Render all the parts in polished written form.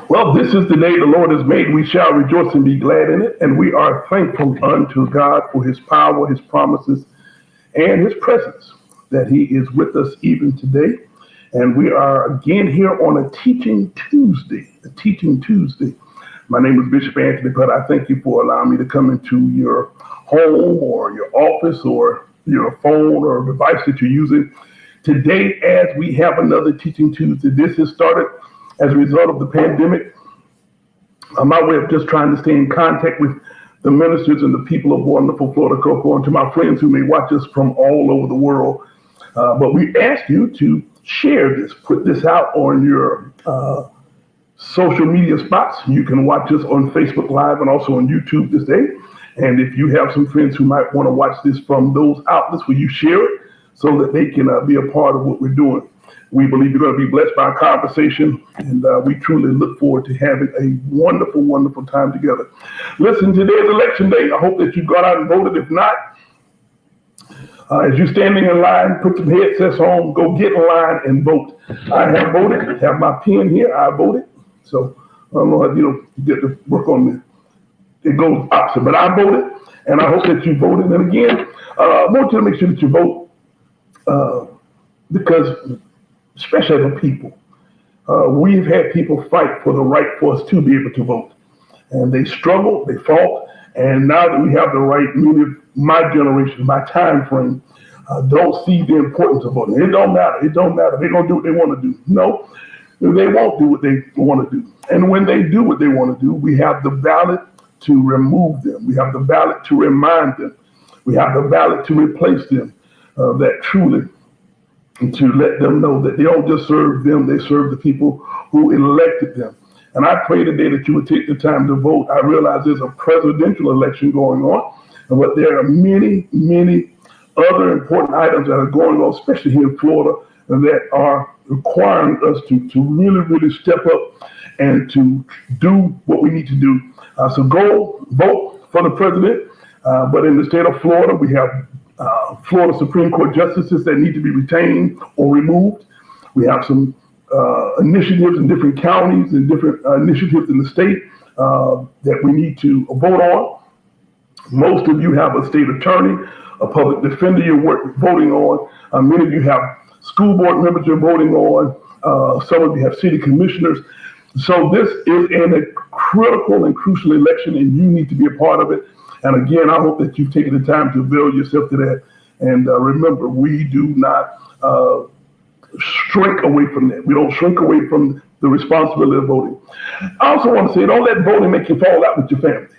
Well, this is the day the Lord has made. We shall rejoice and be glad in it. And we are thankful unto God for his power, his promises, and his presence, that he is with us even today. And we are again here on a Teaching Tuesday, My name is Bishop Anthony, but I thank you for allowing me to come into your home or your office or your phone or device that you're using today as we have another Teaching Tuesday. This has started as a result of the pandemic, my way of just trying to stay in contact with the ministers and the people of wonderful Florida Cocoa, and to my friends who may watch us from all over the world. But we ask you to share this, put this out on your social media spots. You can watch us on Facebook Live and also on YouTube this day. And if you have some friends who might want to watch this from those outlets, will you share it so that they can be a part of what we're doing? We believe you're going to be blessed by our conversation, and we truly look forward to having a wonderful, wonderful time together. Listen, today is election day. I hope that you got out and voted. If not, as you're standing in line, put some headsets on, go get in line and vote. I have voted, have my pen here, I voted. So I don't know how you get to work on this. It goes opposite, but I voted, and I hope that you voted. And again, I want you to make sure that you vote because especially as a people, we've had people fight for the right for us to be able to vote. And they struggled, they fought, and now that we have the right, many of my generation, my time frame, don't see the importance of voting. It don't matter. They're going to do what they want to do. No, they won't do what they want to do. And when they do what they want to do, we have the ballot to remove them. We have the ballot to remind them. We have the ballot to replace them. That truly, to let them know that they don't just serve them, they serve the people who elected them. And I pray today that you would take the time to vote. I realize there's a presidential election going on, but there are many, many other important items that are going on, especially here in Florida, that are requiring us to really, really step up and to do what we need to do. So go vote for the president. But in the state of Florida, we have Florida Supreme Court justices that need to be retained or removed. We have some initiatives in different counties and different initiatives in the state that we need to vote on. Most of you have a state attorney, a public defender you're voting on. Many of you have school board members you're voting on. Some of you have city commissioners. So this is a critical and crucial election, and you need to be a part of it. And again, I hope that you've taken the time to avail yourself to that. And remember, we do not shrink away from that. We don't shrink away from the responsibility of voting. I also want to say, don't let voting make you fall out with your family.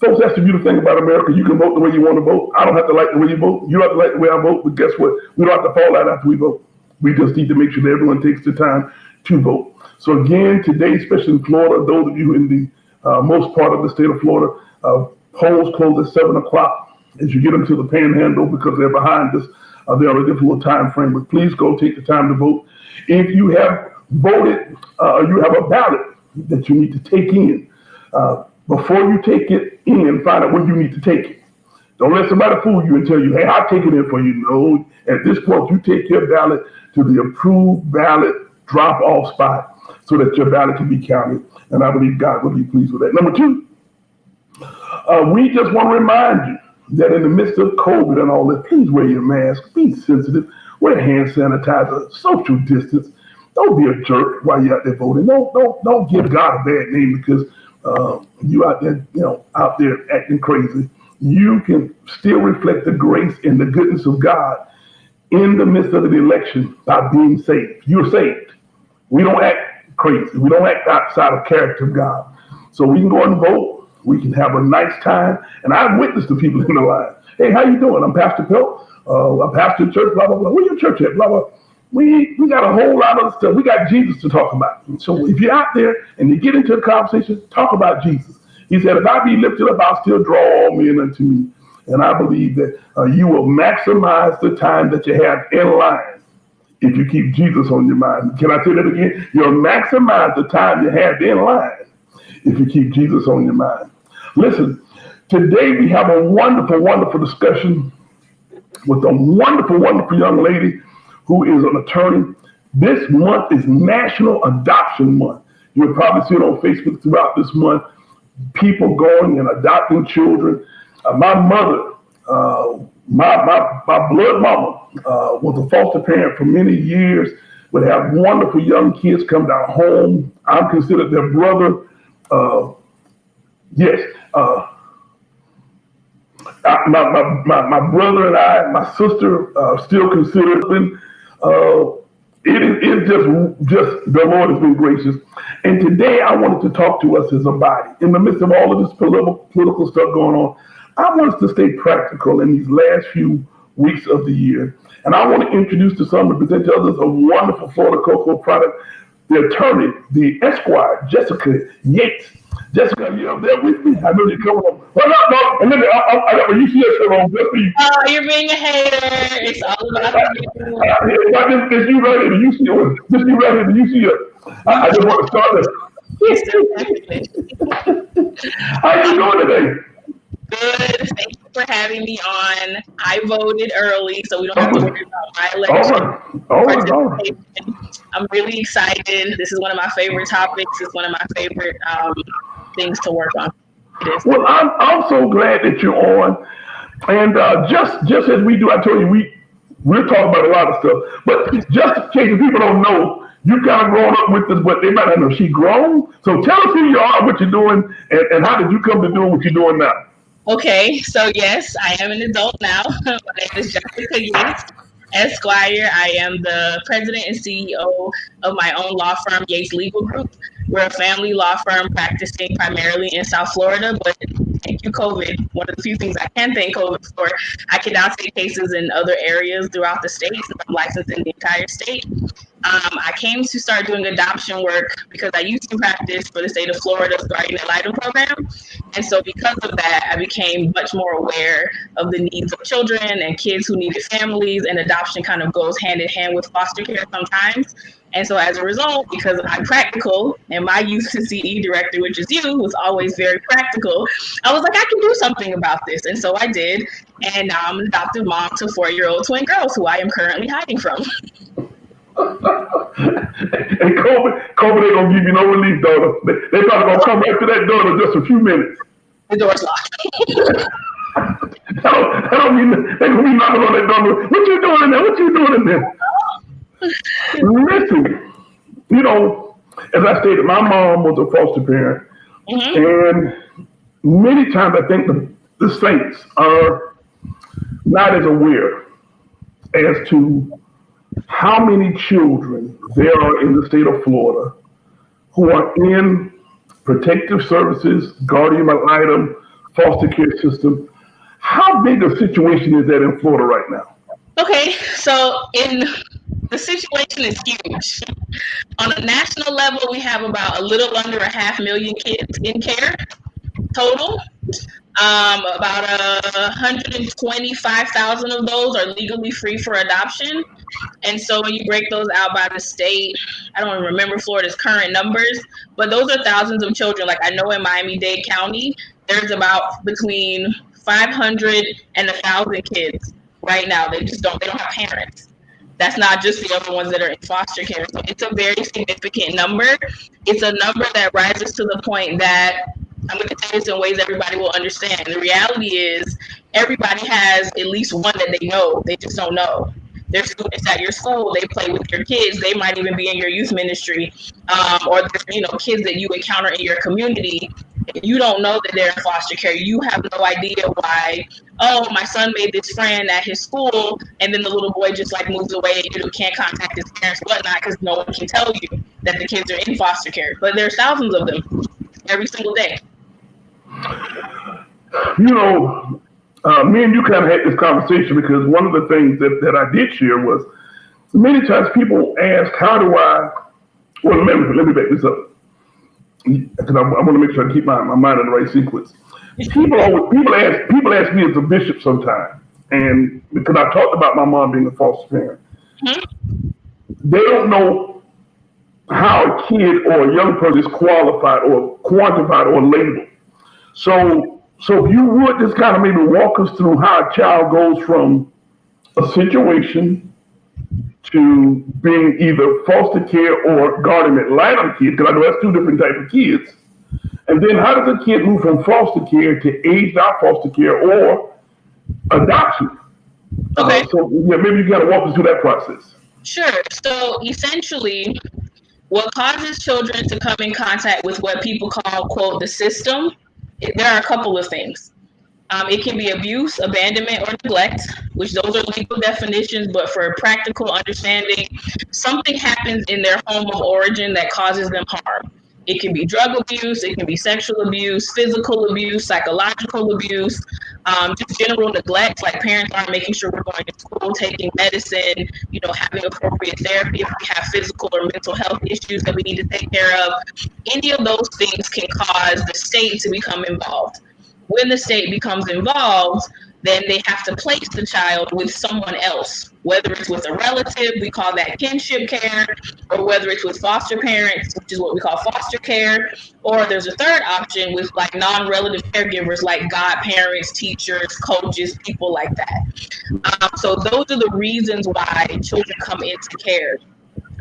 Folks, that's the beautiful thing about America. You can vote the way you want to vote. I don't have to like the way you vote. You don't have to like the way I vote. But guess what? We don't have to fall out after we vote. We just need to make sure that everyone takes the time to vote. So again, today, especially in Florida, those of you in the most part of the state of Florida, polls close at 7 o'clock. As you get them to the panhandle, because they're behind us, they're on a difficult time frame. But please go take the time to vote. If you have voted, you have a ballot that you need to take in. Before you take it in, find out when you need to take it. Don't let somebody fool you and tell you, hey, I'll take it in for you. No, at this point, you take your ballot to the approved ballot drop-off spot so that your ballot can be counted. And I believe God will be pleased with that. Number two, we just want to remind you that in the midst of COVID and all that, please wear your mask, be sensitive, wear hand sanitizer, social distance. Don't be a jerk while you're out there voting. Don't give God a bad name because you out there acting crazy. You can still reflect the grace and the goodness of God in the midst of the election by being saved. You're saved. We don't act crazy. We don't act outside of character of God. So we can go and vote. We can have a nice time. And I've witnessed the people in the line. Hey, how you doing? I'm Pastor Pelt. I'm pastor church, blah, blah, blah. Where your church at? Blah, blah. We got a whole lot of stuff. We got Jesus to talk about. So if you're out there and you get into a conversation, talk about Jesus. He said, if I be lifted up, I'll still draw all men unto me. And I believe that you will maximize the time that you have in line if you keep Jesus on your mind. Can I say that again? You'll maximize the time you have in line if you keep Jesus on your mind. Listen, today we have a wonderful, wonderful discussion with a wonderful, wonderful young lady who is an attorney. This month is National Adoption Month. You'll probably see it on Facebook throughout this month. People going and adopting children. My mother, my blood mama, was a foster parent for many years. Would have wonderful young kids come down home. I'm considered their brother. Yes. My brother and I, my sister, still considered them. It's just the Lord has been gracious. And today I wanted to talk to us as a body. In the midst of all of this political stuff going on, I want us to stay practical in these last few weeks of the year. And I want to introduce to some and present to others a wonderful Florida cocoa product, the attorney, the Esquire, Jessica Yates. Jessica, you up there with me? I know you're coming up. Well, no, and then I got my UCS shirt on just for you. Oh, you're being a hater. It's all about you. It's you right here, the UCS. Just you right here, the UCS. I just want to start there. How you doing today? Good. Thank you for having me on. I voted early, so we don't have to worry about my election. All right. I'm really excited. This is one of my favorite topics. It's one of my favorite things to work on. Well, I'm so glad that you're on. And just as we do, I told you, we're talking about a lot of stuff. But just in case people don't know, you kind of grown up with this, but they might not know she grown. So tell us who you are, what you're doing, and how did you come to doing what you're doing now? Okay, so yes, I am an adult now. My name is Jessica Yates, Esquire. I am the president and CEO of my own law firm, Yates Legal Group. We're a family law firm practicing primarily in South Florida, but thank you, COVID. One of the few things I can thank COVID for. I can now take cases in other areas throughout the state, since I'm licensed in the entire state. I came to start doing adoption work because I used to practice for the state of Florida's Guardian Ad Litem program. And so because of that, I became much more aware of the needs of children and kids who needed families, and adoption kind of goes hand in hand with foster care sometimes. And so as a result, because I'm practical, and my youth to CE director, which is you, was always very practical, I was like, I can do something about this. And so I did. And now I'm an adoptive mom to 4-year-old twin girls who I am currently hiding from. And COVID ain't gonna give you no relief, daughter. They probably gonna come right to that door in just a few minutes. The door's locked. I don't mean they're gonna be knocking on that door. What you doing in there? What you doing in there? Listen, you know, as I stated, my mom was a foster parent, and many times I think the saints are not as aware as to how many children there are in the state of Florida who are in protective services, guardian ad litem, foster care system. How big a situation is that in Florida right now? Okay, so the situation is huge. On a national level, we have about a little under 500,000 kids in care total. About 125,000 of those are legally free for adoption. And so when you break those out by the state, I don't remember Florida's current numbers, but those are thousands of children. Like I know in Miami-Dade County, there's about between 500 and 1,000 kids right now. They don't have parents. That's not just the other ones that are in foster care. So it's a very significant number. It's a number that rises to the point that I'm going to say this in ways everybody will understand. The reality is everybody has at least one that they know. They just don't know. There's students at your school. They play with your kids. They might even be in your youth ministry, or there's, kids that you encounter in your community. You don't know that they're in foster care. You have no idea why. Oh, my son made this friend at his school, and then the little boy just moves away, and you can't contact his parents, whatnot, because no one can tell you that the kids are in foster care. But there's thousands of them every single day. Me and you kind of had this conversation because one of the things that I did share was many times people ask, how do I, well, let me back this up. Because I want to make sure I keep my mind in the right sequence. People ask me as a bishop sometimes, and because I talked about my mom being a foster parent. they don't know how a kid or a young person is qualified or quantified or labeled. So if you would just kind of maybe walk us through how a child goes from a situation to being either foster care or guardian ad litem kid, because I know that's two different types of kids. And then how does a kid move from foster care to aged out foster care or adoption? Okay. So yeah, maybe you got to walk us through that process. Sure. So essentially, what causes children to come in contact with what people call, quote, the system, there are a couple of things. It can be abuse, abandonment, or neglect, which those are legal definitions, but for practical understanding, something happens in their home of origin that causes them harm. It can be drug abuse, it can be sexual abuse, physical abuse, psychological abuse, just general neglect, like parents aren't making sure we're going to school, taking medicine, having appropriate therapy if we have physical or mental health issues that we need to take care of. Any of those things can cause the state to become involved. When the state becomes involved, then they have to place the child with someone else, whether it's with a relative, we call that kinship care, or whether it's with foster parents, which is what we call foster care, or there's a third option with like non-relative caregivers like godparents, teachers, coaches, people like that. So those are the reasons why children come into care.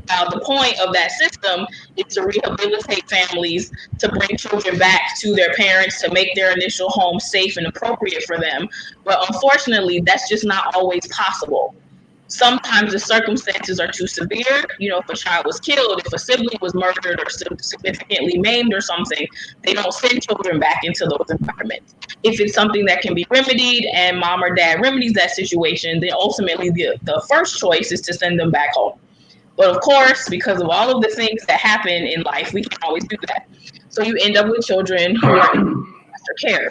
The point of that system is to rehabilitate families, to bring children back to their parents, to make their initial home safe and appropriate for them. But unfortunately, that's just not always possible. Sometimes the circumstances are too severe. If a child was killed, if a sibling was murdered or significantly maimed or something, they don't send children back into those environments. If it's something that can be remedied and mom or dad remedies that situation, then ultimately the first choice is to send them back home. But of course, because of all of the things that happen in life, we can't always do that. So you end up with children who are in foster care.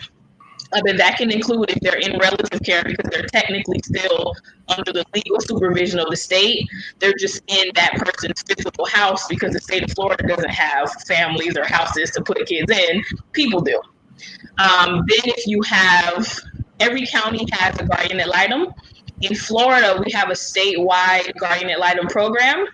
And that can include if they're in relative care because they're technically still under the legal supervision of the state. They're just in that person's physical house because the state of Florida doesn't have families or houses to put kids in. People do. Then if you have, every county has a guardian ad litem. In Florida, we have a statewide guardian ad litem program.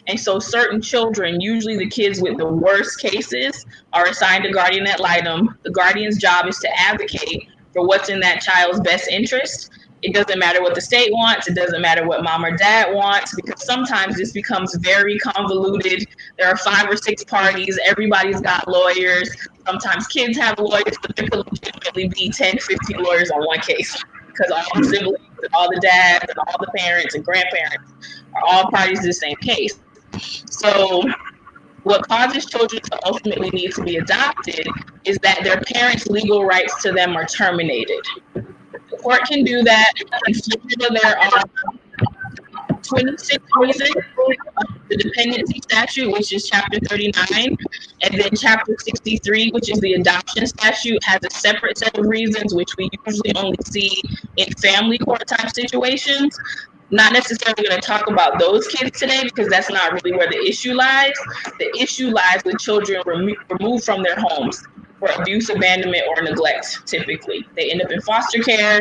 And so certain children, usually the kids with the worst cases, are assigned a guardian ad litem. The guardian's job is to advocate for what's in that child's best interest. It doesn't matter what the state wants. It doesn't matter what mom or dad wants, because sometimes this becomes very convoluted. There are 5 or 6 parties. Everybody's got lawyers. Sometimes kids have lawyers, but there could legitimately be 10, 15 lawyers on one case because all the siblings and all the dads and all the parents and grandparents are all parties to the same case. So what causes children to ultimately need to be adopted is that their parents' legal rights to them are terminated. The court can do that. In Florida, there are 26 reasons. The dependency statute, which is chapter 39, and then chapter 63, which is the adoption statute, has a separate set of reasons, which we usually only see in family court type situations. Not necessarily going to talk about those kids today because that's not really where the issue lies. The issue lies with children removed from their homes for abuse, abandonment, or neglect. Typically, they end up in foster care.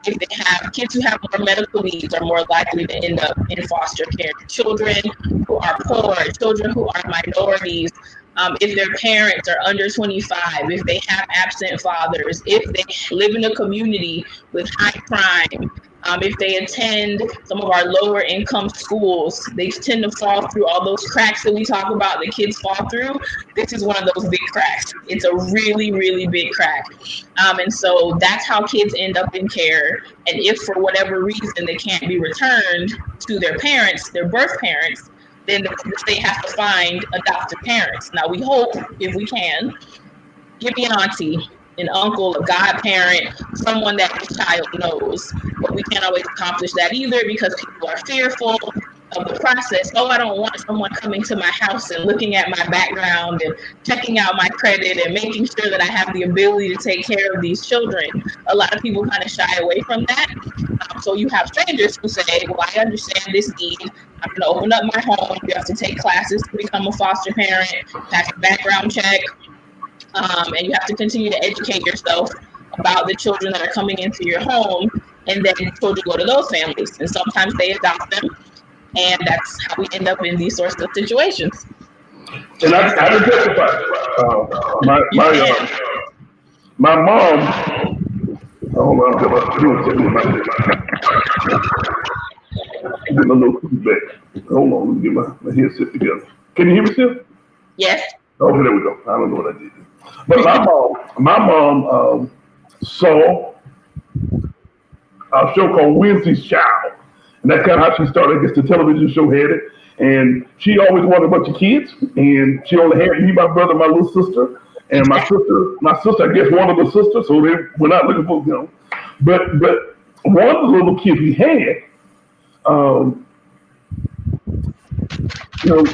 If they have kids who have more medical needs, are more likely to end up in foster care. Children who are poor, children who are minorities. If their parents are under 25, if they have absent fathers, if they live in a community with high crime, if they attend some of our lower income schools, they tend to fall through all those cracks that we talk about that kids fall through. This is one of those big cracks. It's a really, really big crack. And so that's how kids end up in care. And if for whatever reason they can't be returned to their parents, their birth parents, then the state has to find adoptive parents. Now we hope, if we can, give me an auntie, an uncle, a godparent, someone that the child knows. But we can't always accomplish that either because people are fearful of the process. Oh, I don't want someone coming to my house and looking at my background and checking out my credit and making sure that I have the ability to take care of these children. A lot of people kind of shy away from that. So you have strangers who say, well, I understand this need. I'm going to open up my home. You have to take classes to become a foster parent, pass a background check. And you have to continue to educate yourself about the children that are coming into your home, and then children go to those families, and sometimes they adopt them. And that's how we end up in these sorts of situations. And I can testify. You can. My mom. Hold on, getting a little feedback. Hold on, let me get my headset together. Can you hear me still? Yes. Okay, there we go. I don't know what I did. But my mom saw a show called Wednesday's Child. And that's kind of how she started. I guess the television show had it. And she always wanted a bunch of kids. And she only had me, my brother, my little sister. And my sister, I guess one of the sisters. So they were not looking for, But one of the little kids we had, you know,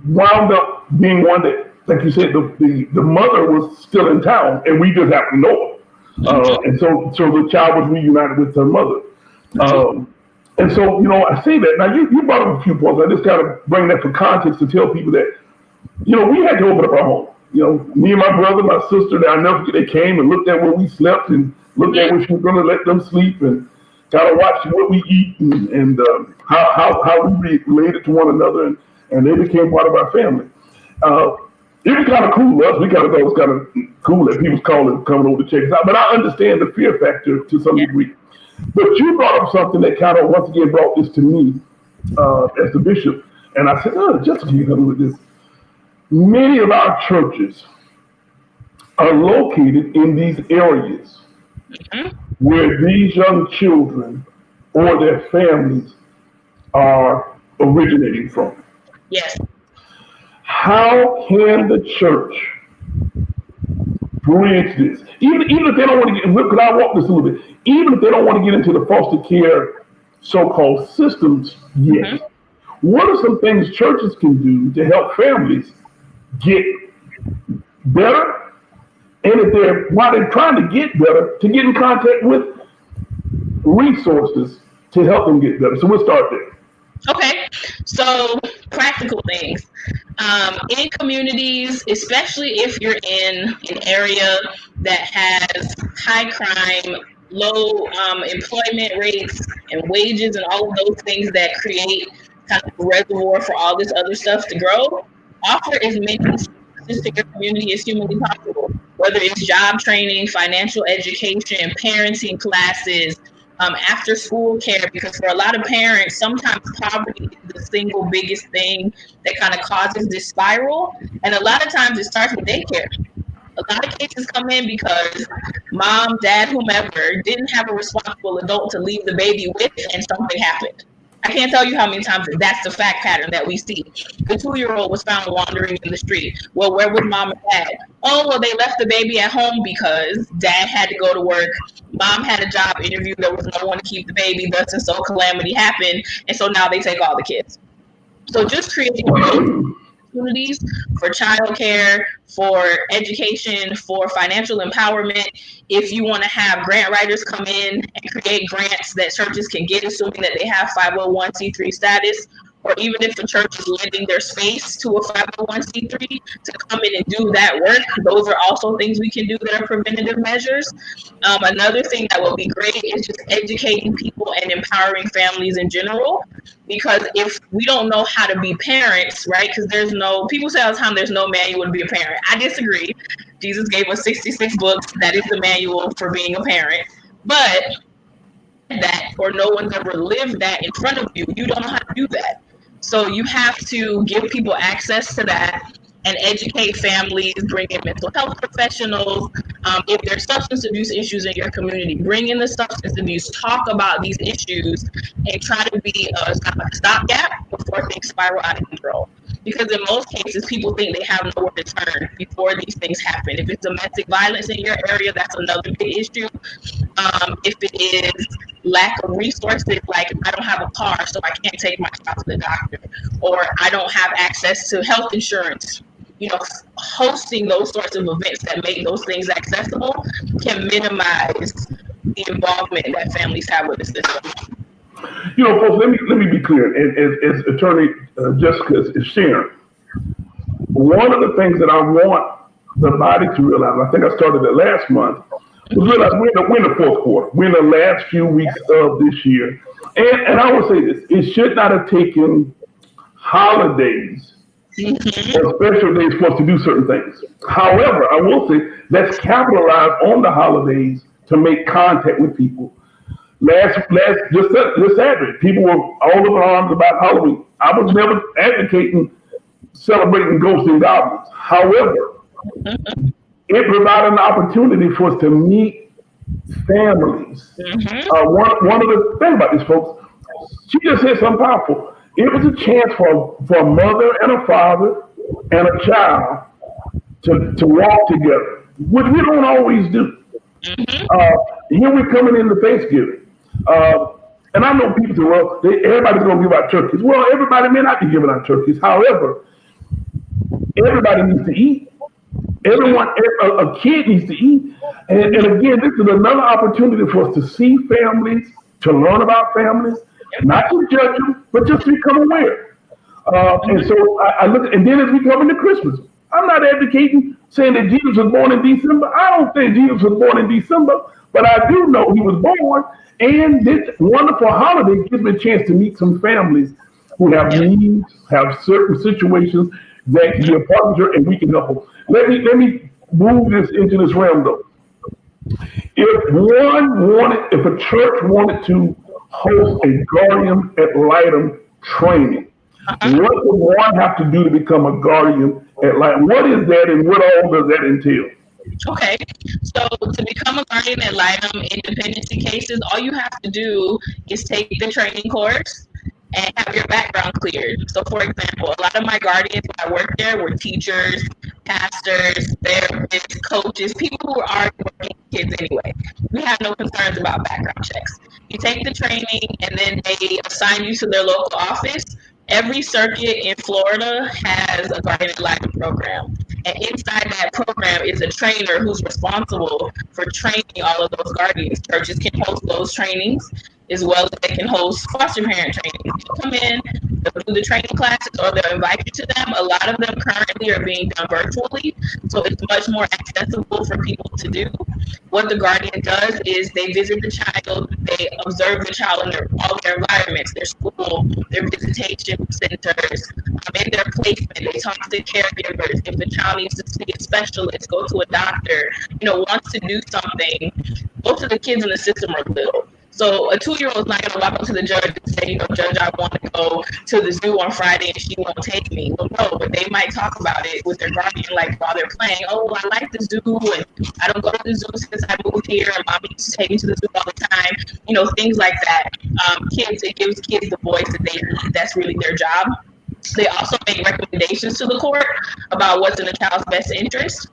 wound up being one that, like you said, the mother was still in town, and we just happened to know her. And so the child was reunited with her mother. And so, I say that. Now, you brought up a few points. I just got to bring that for context to tell people that, we had to open up our home. Me and my brother, my sister, I never forget, they came and looked at where we slept and looked at where she was going to let them sleep and kind of watched what we eat and how we related to one another. And they became part of our family. It was kind of cool to us. We kind of thought it was kind of cool that people was coming over to check us out. But I understand the fear factor to some degree. But you brought up something that kind of once again brought this to me as the bishop. And I said, Jessica, you come with this. Many of our churches are located in these areas where these young children or their families are originating from. Yes. How can the church bridge this? Even if they don't want to get, could I walk this a little bit? Even if they don't want to get into the foster care so-called systems yet, what are some things churches can do to help families get better? And while they're trying to get better, to get in contact with resources to help them get better. So we'll start there. Okay, so practical things. In communities, especially if you're in an area that has high crime, low employment rates and wages and all of those things that create kind of a reservoir for all this other stuff to grow, offer as many resources to your community as humanly possible, whether it's job training, financial education, parenting classes, after school care, because for a lot of parents, sometimes poverty is the single biggest thing that kind of causes this spiral. And a lot of times it starts with daycare. A lot of cases come in because mom, dad, whomever didn't have a responsible adult to leave the baby with, and something happened. I can't tell you how many times that's the fact pattern that we see. The 2-year-old was found wandering in the street. Well, where was mom and dad? Oh, well, they left the baby at home because dad had to go to work. Mom had a job interview. There was no one to keep the baby. Thus and so calamity happened. And so now they take all the kids. So just creating opportunities for childcare, for education, for financial empowerment. If you want to have grant writers come in and create grants that churches can get, assuming that they have 501c3 status, or even if the church is lending their space to a 501c3 to come in and do that work, those are also things we can do that are preventative measures. Another thing that will be great is just educating people and empowering families in general, because if we don't know how to be parents, right, because people say all the time there's no manual to be a parent. I disagree. Jesus gave us 66 books. That is the manual for being a parent. But that, or no one's ever lived that in front of you, you don't know how to do that. So you have to give people access to that and educate families, bring in mental health professionals. If there's substance abuse issues in your community, bring in the substance abuse, talk about these issues, and try to be a stopgap before things spiral out of control. Because in most cases, people think they have nowhere to turn before these things happen. If it's domestic violence in your area, that's another big issue. If it is lack of resources, like I don't have a car, so I can't take my child to the doctor, or I don't have access to health insurance. Hosting those sorts of events that make those things accessible can minimize the involvement that families have with the system. Folks, let me be clear. As Attorney Jessica is sharing, one of the things that I want the body to realize, I think I started it last month, But realize we're in the fourth quarter. We're in the last few weeks of this year. And I will say this, it should not have taken holidays Mm-hmm. or special days for us to do certain things. However, I will say let's capitalize on the holidays to make contact with people. Just this Saturday, people were all in arms about Halloween. I was never advocating celebrating ghosts and goblins. However, it provided an opportunity for us to meet families. Mm-hmm. One of the things about this, folks, she just said something powerful. It was a chance for a mother and a father and a child to walk together, which we don't always do. Mm-hmm. Uh, Here we're coming into Thanksgiving. And I know people say, well, everybody's going to give out turkeys. Well, everybody may not be giving out turkeys. However, everybody needs to eat. Everyone, a kid needs to eat. And again, this is another opportunity for us to see families, to learn about families, not to judge them, but just to become aware. And so I look, and then as we come into Christmas, I'm not advocating saying that Jesus was born in December. I don't think Jesus was born in December, but I do know he was born. And this wonderful holiday gives me a chance to meet some families who have needs, have certain situations that can be a partner, and we can help them. Let me move this into this realm though. If a church wanted to host a guardian ad litem training, what would one have to do to become a guardian ad litem? What is that, and what all does that entail? Okay, so to become a guardian ad litem in dependency cases, all you have to do is take the training course and have your background cleared. So, for example, a lot of my guardians when I worked there were teachers, pastors, therapists, coaches, people who are already working with kids anyway. We have no concerns about background checks. You take the training and then they assign you to their local office. Every circuit in Florida has a guardian ad litem program. And inside that program is a trainer who's responsible for training all of those guardians. Churches can host those trainings as well as they can host foster parent trainings. You come in, they'll do the training classes or they'll invite you to them. A lot of them currently are being done virtually, so it's much more accessible for people to do. What the guardian does is they visit the child, they observe the child in all their environments, their school, their visitation centers, in their placement. They talk to caregivers. If the child needs to see a specialist, go to a doctor, wants to do something. Most of the kids in the system are little. So a 2-year-old is not going to walk up to the judge and say, Judge, I want to go to the zoo on Friday and she won't take me. Well, no, but they might talk about it with their guardian, like while they're playing. Oh, I like the zoo and I don't go to the zoo since I moved here and mommy used to take me to the zoo all the time. Things like that. It gives kids the voice that they need. That's really their job. They also make recommendations to the court about what's in the child's best interest.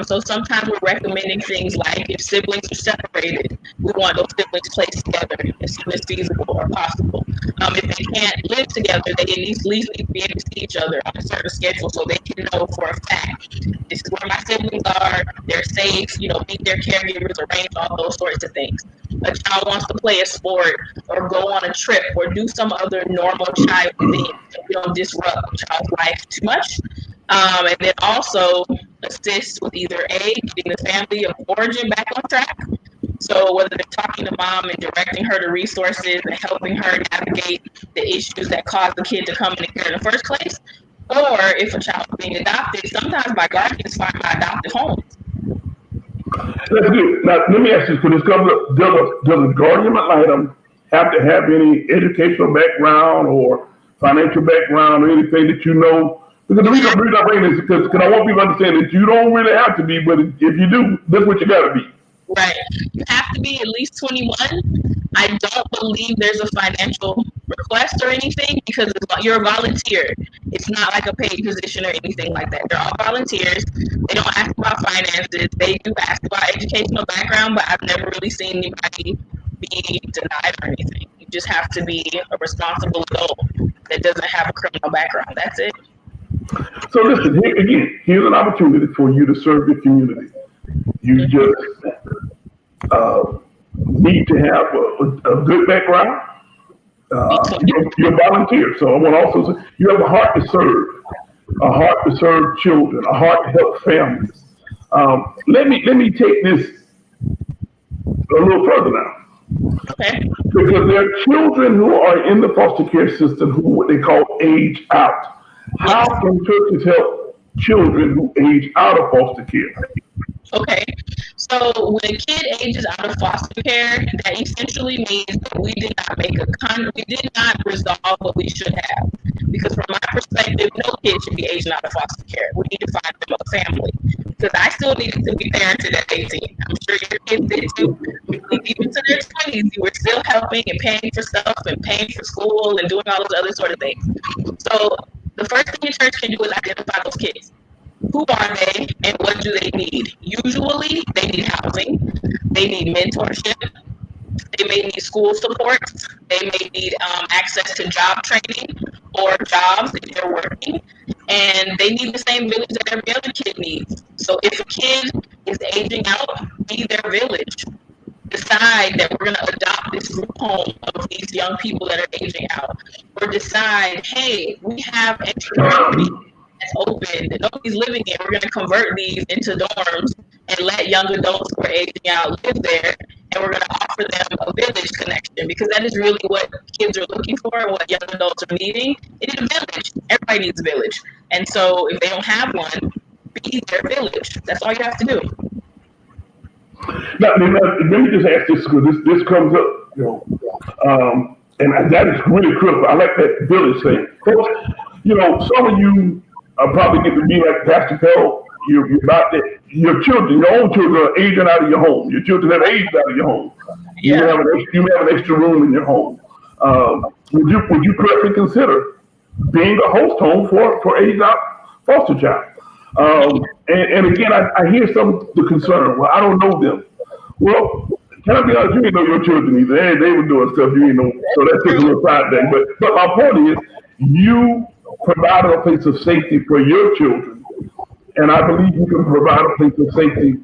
So sometimes we're recommending things like if siblings are separated, we want those siblings placed together as soon as feasible or possible. If they can't live together, they at least need to be able to see each other on a certain schedule so they can know for a fact, this is where my siblings are, they're safe, meet their caregivers, arrange all those sorts of things. A child wants to play a sport or go on a trip or do some other normal child thing. We don't disrupt the child's life too much. And then also assist with either A, getting the family of origin back on track. So whether they're talking to mom and directing her to resources and helping her navigate the issues that caused the kid to come in here in the first place, or if a child is being adopted, sometimes my guardians find my adoptive homes. That's good. Now, let me ask you, for this comes up, does a guardian ad litem have to have any educational background or financial background or anything that you know? Because the reason I bring this is because I want people to understand that you don't really have to be, but if you do, that's what you got to be. Right. You have to be at least 21. I don't believe there's a financial request or anything because you're a volunteer. It's not like a paid position or anything like that. They're all volunteers. They don't ask about finances. They do ask about educational background, but I've never really seen anybody be denied or anything. You just have to be a responsible adult that doesn't have a criminal background. That's it. So listen, here's an opportunity for you to serve your community. You just need to have a good background. You're a volunteer, so I want to also say you have a heart to serve children, a heart to help families. Let me take this a little further now. Okay. Because there are children who are in the foster care system who what they call age out. How Yes. can churches help children who age out of foster care? Okay. So when a kid ages out of foster care, that essentially means that we did not we did not resolve what we should have. Because from my perspective, no kid should be aging out of foster care. We need to find them a family. Because I still needed to be parented at 18. I'm sure your kids did too. Even to their 20s, you were still helping and paying for stuff and paying for school and doing all those other sort of things. So the first thing the church can do is identify those kids. Who are they and what do they need? Usually, they need housing, they need mentorship, they may need school supports, they may need access to job training or jobs if they're working, and they need the same village that every other kid needs. So if a kid is aging out, be their village. Decide that we're going to adopt this group home of these young people that are aging out, or decide, hey, we have extra property that's open that nobody's living in. We're going to convert these into dorms and let young adults who are aging out live there. And we're going to offer them a village connection because that is really what kids are looking for and what young adults are needing. They need a village. Everybody needs a village. And so if they don't have one, be their village. That's all you have to do. Now, let me just ask this because this comes up, and that is really critical. I like that village thing. Coach, some of you are probably get to be like Pastor Pelt. You're about that. Your children, your own children are aging out of your home. Your children have aged out of your home. You Yeah. have an extra room in your home. Would you correctly consider being a host home for aged out foster child? And again, I hear the concern. Well, I don't know them. Well, can I be honest? You ain't know your children either. They were doing stuff you ain't know. So that's just a little side thing. But my point is, you provided a place of safety for your children, and I believe you can provide a place of safety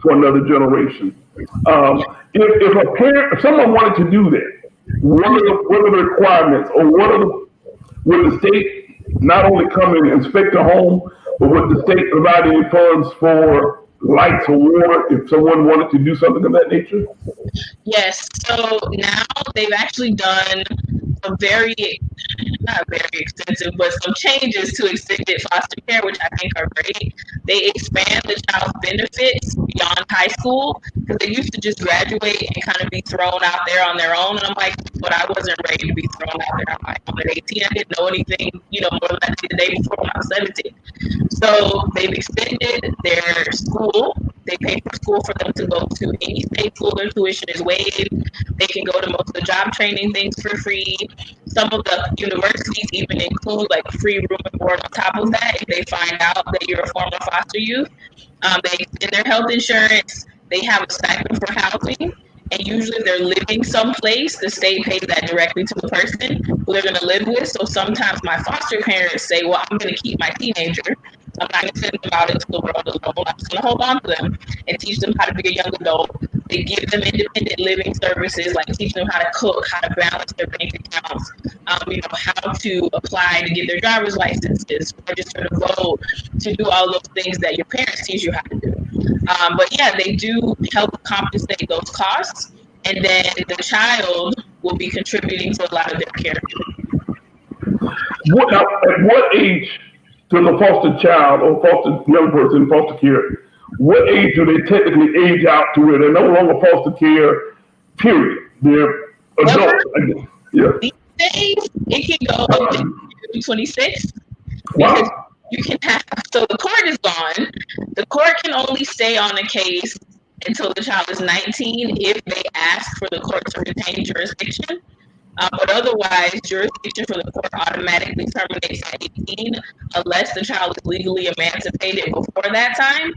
for another generation. If a parent, if someone wanted to do that, what are the requirements, or would the state not only come and inspect a home, but would the state provide any funds for lights or water if someone wanted to do something of that nature? Yes. So now they've actually done a not very extensive, but some changes to extended foster care, which I think are great. They expand the child's benefits beyond high school because they used to just graduate and kind of be thrown out there on their own. And I'm like, but I wasn't ready to be thrown out there on my own at 18. I didn't know anything, more than I did the day before when I was 17. So they've extended their school. They pay for school for them to go to any state school. Their tuition is waived. They can go to most of the job training things for free. Some of the universities even include like free room and board on top of that if they find out that you're a former foster youth. They extend their health insurance. They have a stipend for housing. And usually if they're living someplace, the state pays that directly to the person who they're going to live with. So sometimes my foster parents say, well, I'm going to keep my teenager. I'm not going to send them out into the world alone. I'm just going to hold on to them and teach them how to be a young adult. They give them independent living services, like teaching them how to cook, how to balance their bank accounts, how to apply to get their driver's licenses, register to vote, to do all those things that your parents teach you how to do. But yeah, they do help compensate those costs, and then the child will be contributing to a lot of their care. At what age does a foster child or foster young person in foster care, what age do they technically age out to where they're no longer foster care, period? They're adults. Yeah. These days, it can go up to 26 because Wow. you can have, so the court is gone. The court can only stay on a case until the child is 19 if they ask for the court to retain jurisdiction. But otherwise, jurisdiction for the court automatically terminates at 18 unless the child is legally emancipated before that time.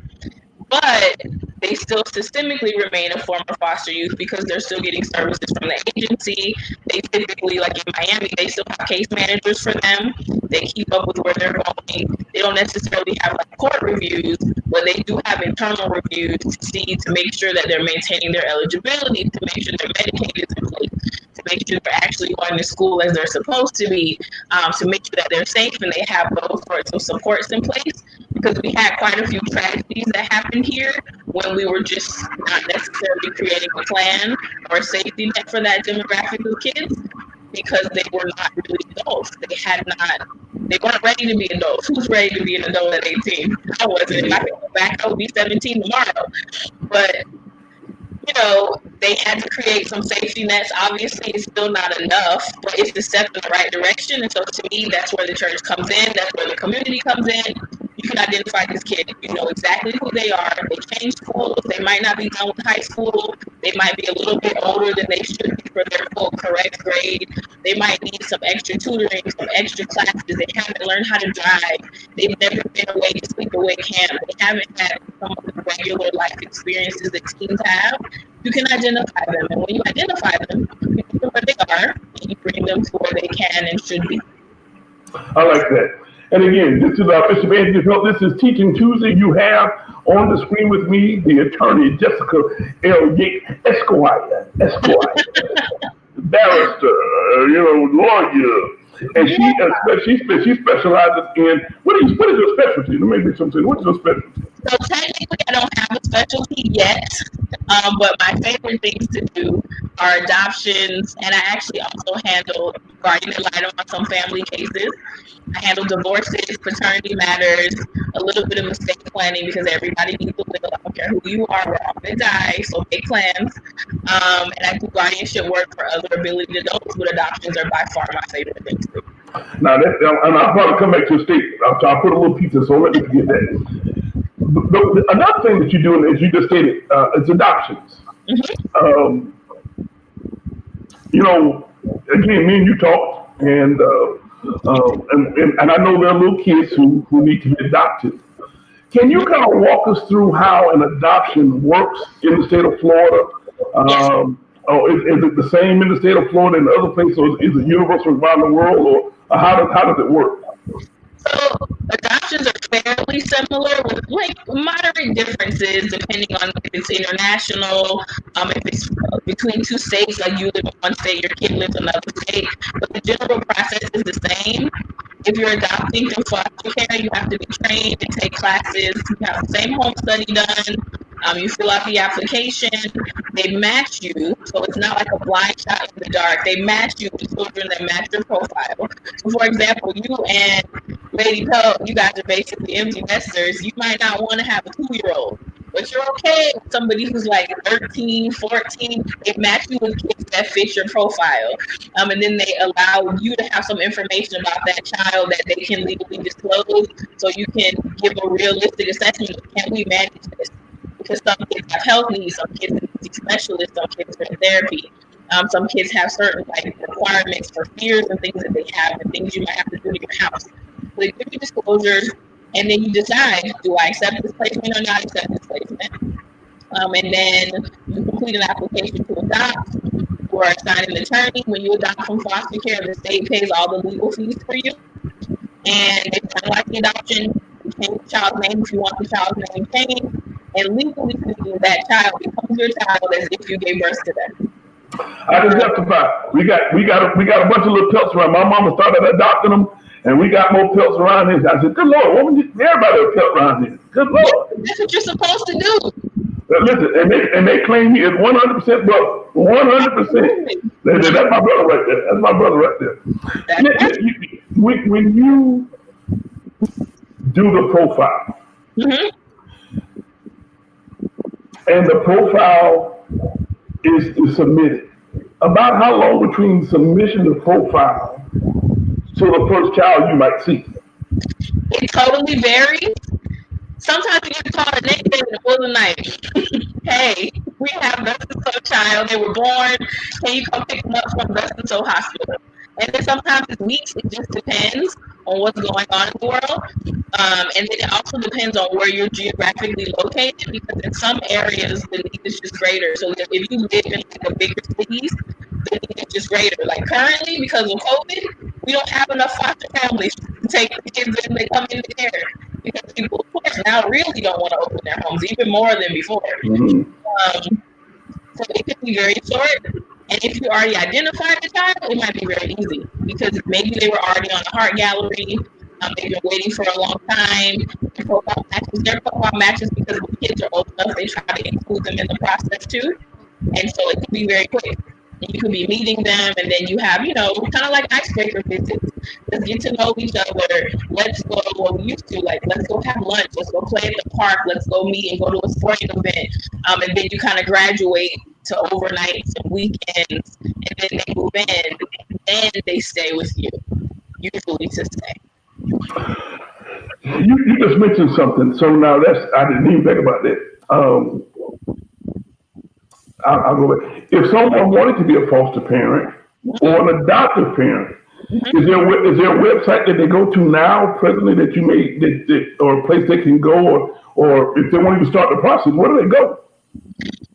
But they still systemically remain a former foster youth because they're still getting services from the agency. They typically, like in Miami, they still have case managers for them. They keep up with where they're going. They don't necessarily have like court reviews, but they do have internal reviews to make sure that they're maintaining their eligibility, to make sure their Medicaid is in place, to make sure they're actually going to school as they're supposed to be, to make sure that they're safe and they have those sorts of supports in place. because we had quite a few tragedies that happened here when we were just not necessarily creating a plan or a safety net for that demographic of kids because they were not really adults. They weren't ready to be adults. Who's ready to be an adult at 18? I wasn't. If I could go back, I would be 17 tomorrow. But they had to create some safety nets. Obviously, it's still not enough, but it's the step in the right direction. And so to me, that's where the church comes in. That's where the community comes in. You can identify this kid. You know exactly who they are. They change schools. They might not be done with high school. They might be a little bit older than they should be for their full correct grade. They might need some extra tutoring, some extra classes. They haven't learned how to drive. They've never been away to sleepaway camp. They haven't had some of the regular life experiences that teens have. You can identify them, and when you identify them, you know where they are, and you bring them to where they can and should be. I like that. And again, this is Bishop Anthony Pelt. This is Teaching Tuesday. You have on the screen with me the attorney Jessica L. Yates, Esquire, barrister, lawyer. And she specializes in what is your specialty? Let me make something. What is your specialty? So technically, I don't have a specialty yet, but my favorite things to do are adoptions, and I actually also handle guardian ad litem on some family cases. I handle divorces, paternity matters, a little bit of estate planning because everybody needs a will. I don't care who you are, we're all gonna die, so make plans. And I do guardianship work for other ability adults, but adoptions are by far my favorite things to do. Now, and I'll probably come back to a state. I'll put a little pizza, so let me forget that. Another thing that you do, as you just stated, is adoptions. Mm-hmm. Again, me and you talked, and I know there are little kids who need to be adopted. Can you kind of walk us through how an adoption works in the state of Florida? Yes. Or is it the same in the state of Florida and other places, or is it universal around the world, or how does it work? So adoptions are fairly similar with moderate differences depending on if it's international, if it's between two states, like you live in one state, your kid lives in another state. But the general process is the same. If you're adopting through foster care, you have to be trained and take classes. You have the same home study done. You fill out the application. They match you, so it's not like a blind shot in the dark. They match you with children that match your profile. So, for example, you and Lady Pelt, you guys are basically empty nesters. You might not want to have a 2-year-old, but you're okay with somebody who's like 13, 14. They match you with kids that fit your profile. And then they allow you to have some information about that child that they can legally disclose, so you can give a realistic assessment of, can we manage this? Because some kids have health needs, some kids need to see specialists, some kids are in therapy. Some kids have certain requirements for fears and things that they have, and things you might have to do in your house. So they give you disclosures, and then you decide, do I accept this placement or not accept this placement? And then you complete an application to adopt or assign an attorney. When you adopt from foster care, the state pays all the legal fees for you. And it's kind of like the adoption. You change the child's name if you want the child's name changed. And legally speaking, that child becomes your child as if you gave birth to them. I can testify. We got a bunch of little pelts around. My mama started adopting them, and we got more pelts around here. I said, "Good Lord, everybody a pelt around here." Good Lord. That's what you're supposed to do. Listen, and they claim me as 100% brother. 100%. That's my brother right there. That's my brother right there. When you do the profile, mm-hmm. and the profile is submitted, about how long between submission of profile to the first child you might see? It totally varies. Sometimes you get called a next day in the middle of the night. Hey, we have thus and so child. They were born. Can you come pick them up from thus and so hospital? And then sometimes it's weeks. It just depends on what's going on in the world. And then it also depends on where you're geographically located, because in some areas the need is just greater. So if you live in the bigger cities, the need is just greater. Like currently, because of COVID, we don't have enough foster families to take the kids in. They come in the air because people, of course, now really don't want to open their homes even more than before. Mm-hmm. So it could be very short. And if you already identified the child, it might be very easy because maybe they were already on the heart gallery. They've been waiting for a long time. Their profile matches because when kids are old enough, they try to include them in the process too. And so it can be very quick. You could be meeting them, and then you have, kind of like icebreaker visits. Let's get to know each other. Let's go what we used to, like, let's go have lunch. Let's go play at the park. Let's go meet and go to a sporting event. And then you kind of graduate to overnights and weekends, and then they move in, and they stay with you, usually to stay. You just mentioned something. So now I didn't even think about that. I'll go back. If someone wanted to be a foster parent or an adoptive parent, is there a website that they go to now, presently, that you may or a place they can go, or if they want to start the process, where do they go?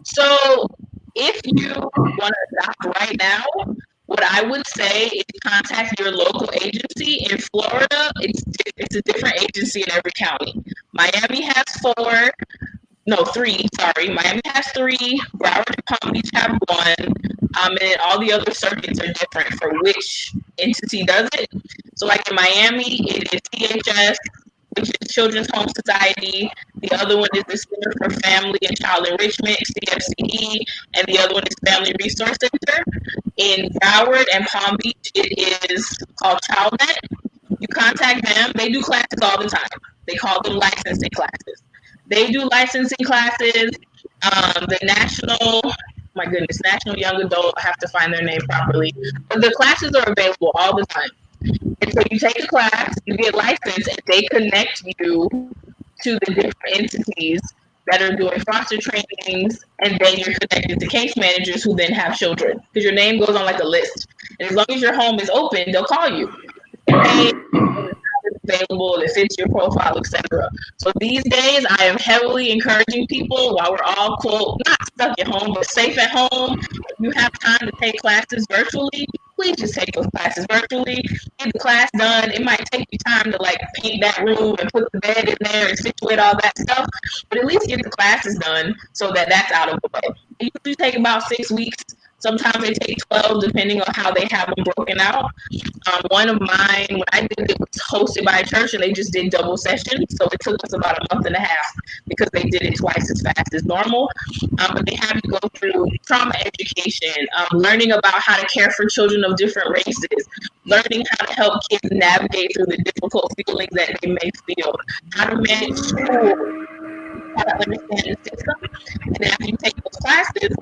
So if you want to adopt right now, what I would say is contact your local agency. In Florida, it's a different agency in every county. Miami has three. Sorry, Miami has three. Broward and Palm Beach have one. And all the other circuits are different for which entity does it. So, like in Miami, it is CHS, which is Children's Home Society. The other one is the Center for Family and Child Enrichment, CFCE, and the other one is Family Resource Center. In Broward and Palm Beach, it is called ChildNet. You contact them. They do classes all the time. They call them licensing classes. They do licensing classes. The National Young Adult, I have to find their name properly. But the classes are available all the time. And so you take a class, you get licensed, and they connect you to the different entities that are doing foster trainings, and then you're connected to case managers who then have children. Because your name goes on like a list. And as long as your home is open, they'll call you. Hey, available, it fits your profile, etc. So these days, I am heavily encouraging people, while we're all, quote, not stuck at home, but safe at home, if you have time to take classes virtually, please just take those classes virtually. Get the class done. It might take you time to like paint that room and put the bed in there and situate all that stuff, but at least get the classes done so that that's out of the way. It usually take about 6 weeks. Sometimes they take 12, depending on how they have them broken out. One of mine, when I did it, was hosted by a church, and they just did double sessions. So it took us about a month and a half because they did it twice as fast as normal. But they have you go through trauma education, learning about how to care for children of different races, learning how to help kids navigate through the difficult feelings that they may feel, how to manage school, how to understand the system. And then after you take those classes,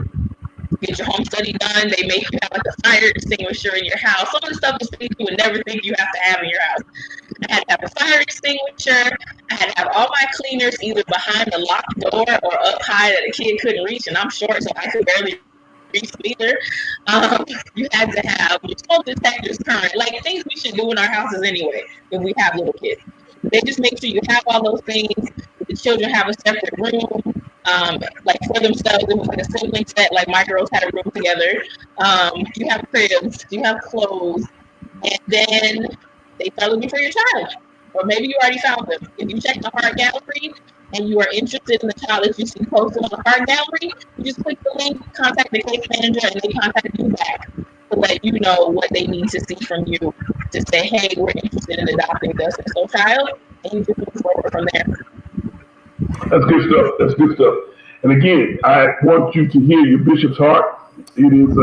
get your home study done. They make you have like a fire extinguisher in your house. Some of the stuff is things you would never think you have to have in your house. I had to have a fire extinguisher. I had to have all my cleaners either behind the locked door or up high that a kid couldn't reach, and I'm short, so I could barely reach them either. You had to have your smoke detectors current, like things we should do in our houses anyway if we have little kids. They just make sure you have all those things. The children have a separate room. Like for themselves, it was like a sibling set, like my girls had a room together. You have cribs, you have clothes, and then they start looking for your child. Or maybe you already found them. If you check the heart gallery and you are interested in the child that you see posted on the heart gallery, you just click the link, contact the case manager, and they contact you back to let you know what they need to see from you to say, hey, we're interested in adopting this and so child, and you just move forward from there. That's good stuff. That's good stuff. And again, I want you to hear your bishop's heart. It is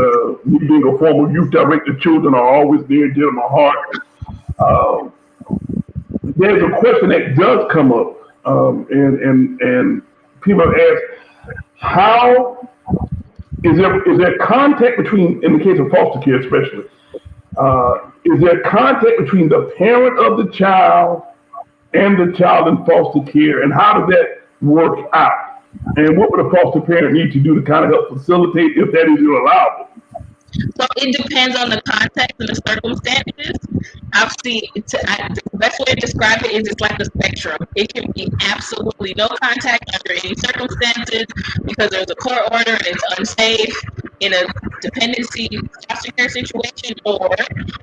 me being a former youth director. Children are always near and dear to my heart. There's a question that does come up, and people ask, how is there contact between, in the case of foster care especially, is there contact between the parent of the child and the child in foster care, and how does that work out? And what would a foster parent need to do to kind of help facilitate if that is allowable? So it depends on the context and the circumstances. I've seen the best way to describe it is it's like a spectrum. It can be absolutely no contact under any circumstances because there's a court order and it's unsafe in a dependency foster care situation, or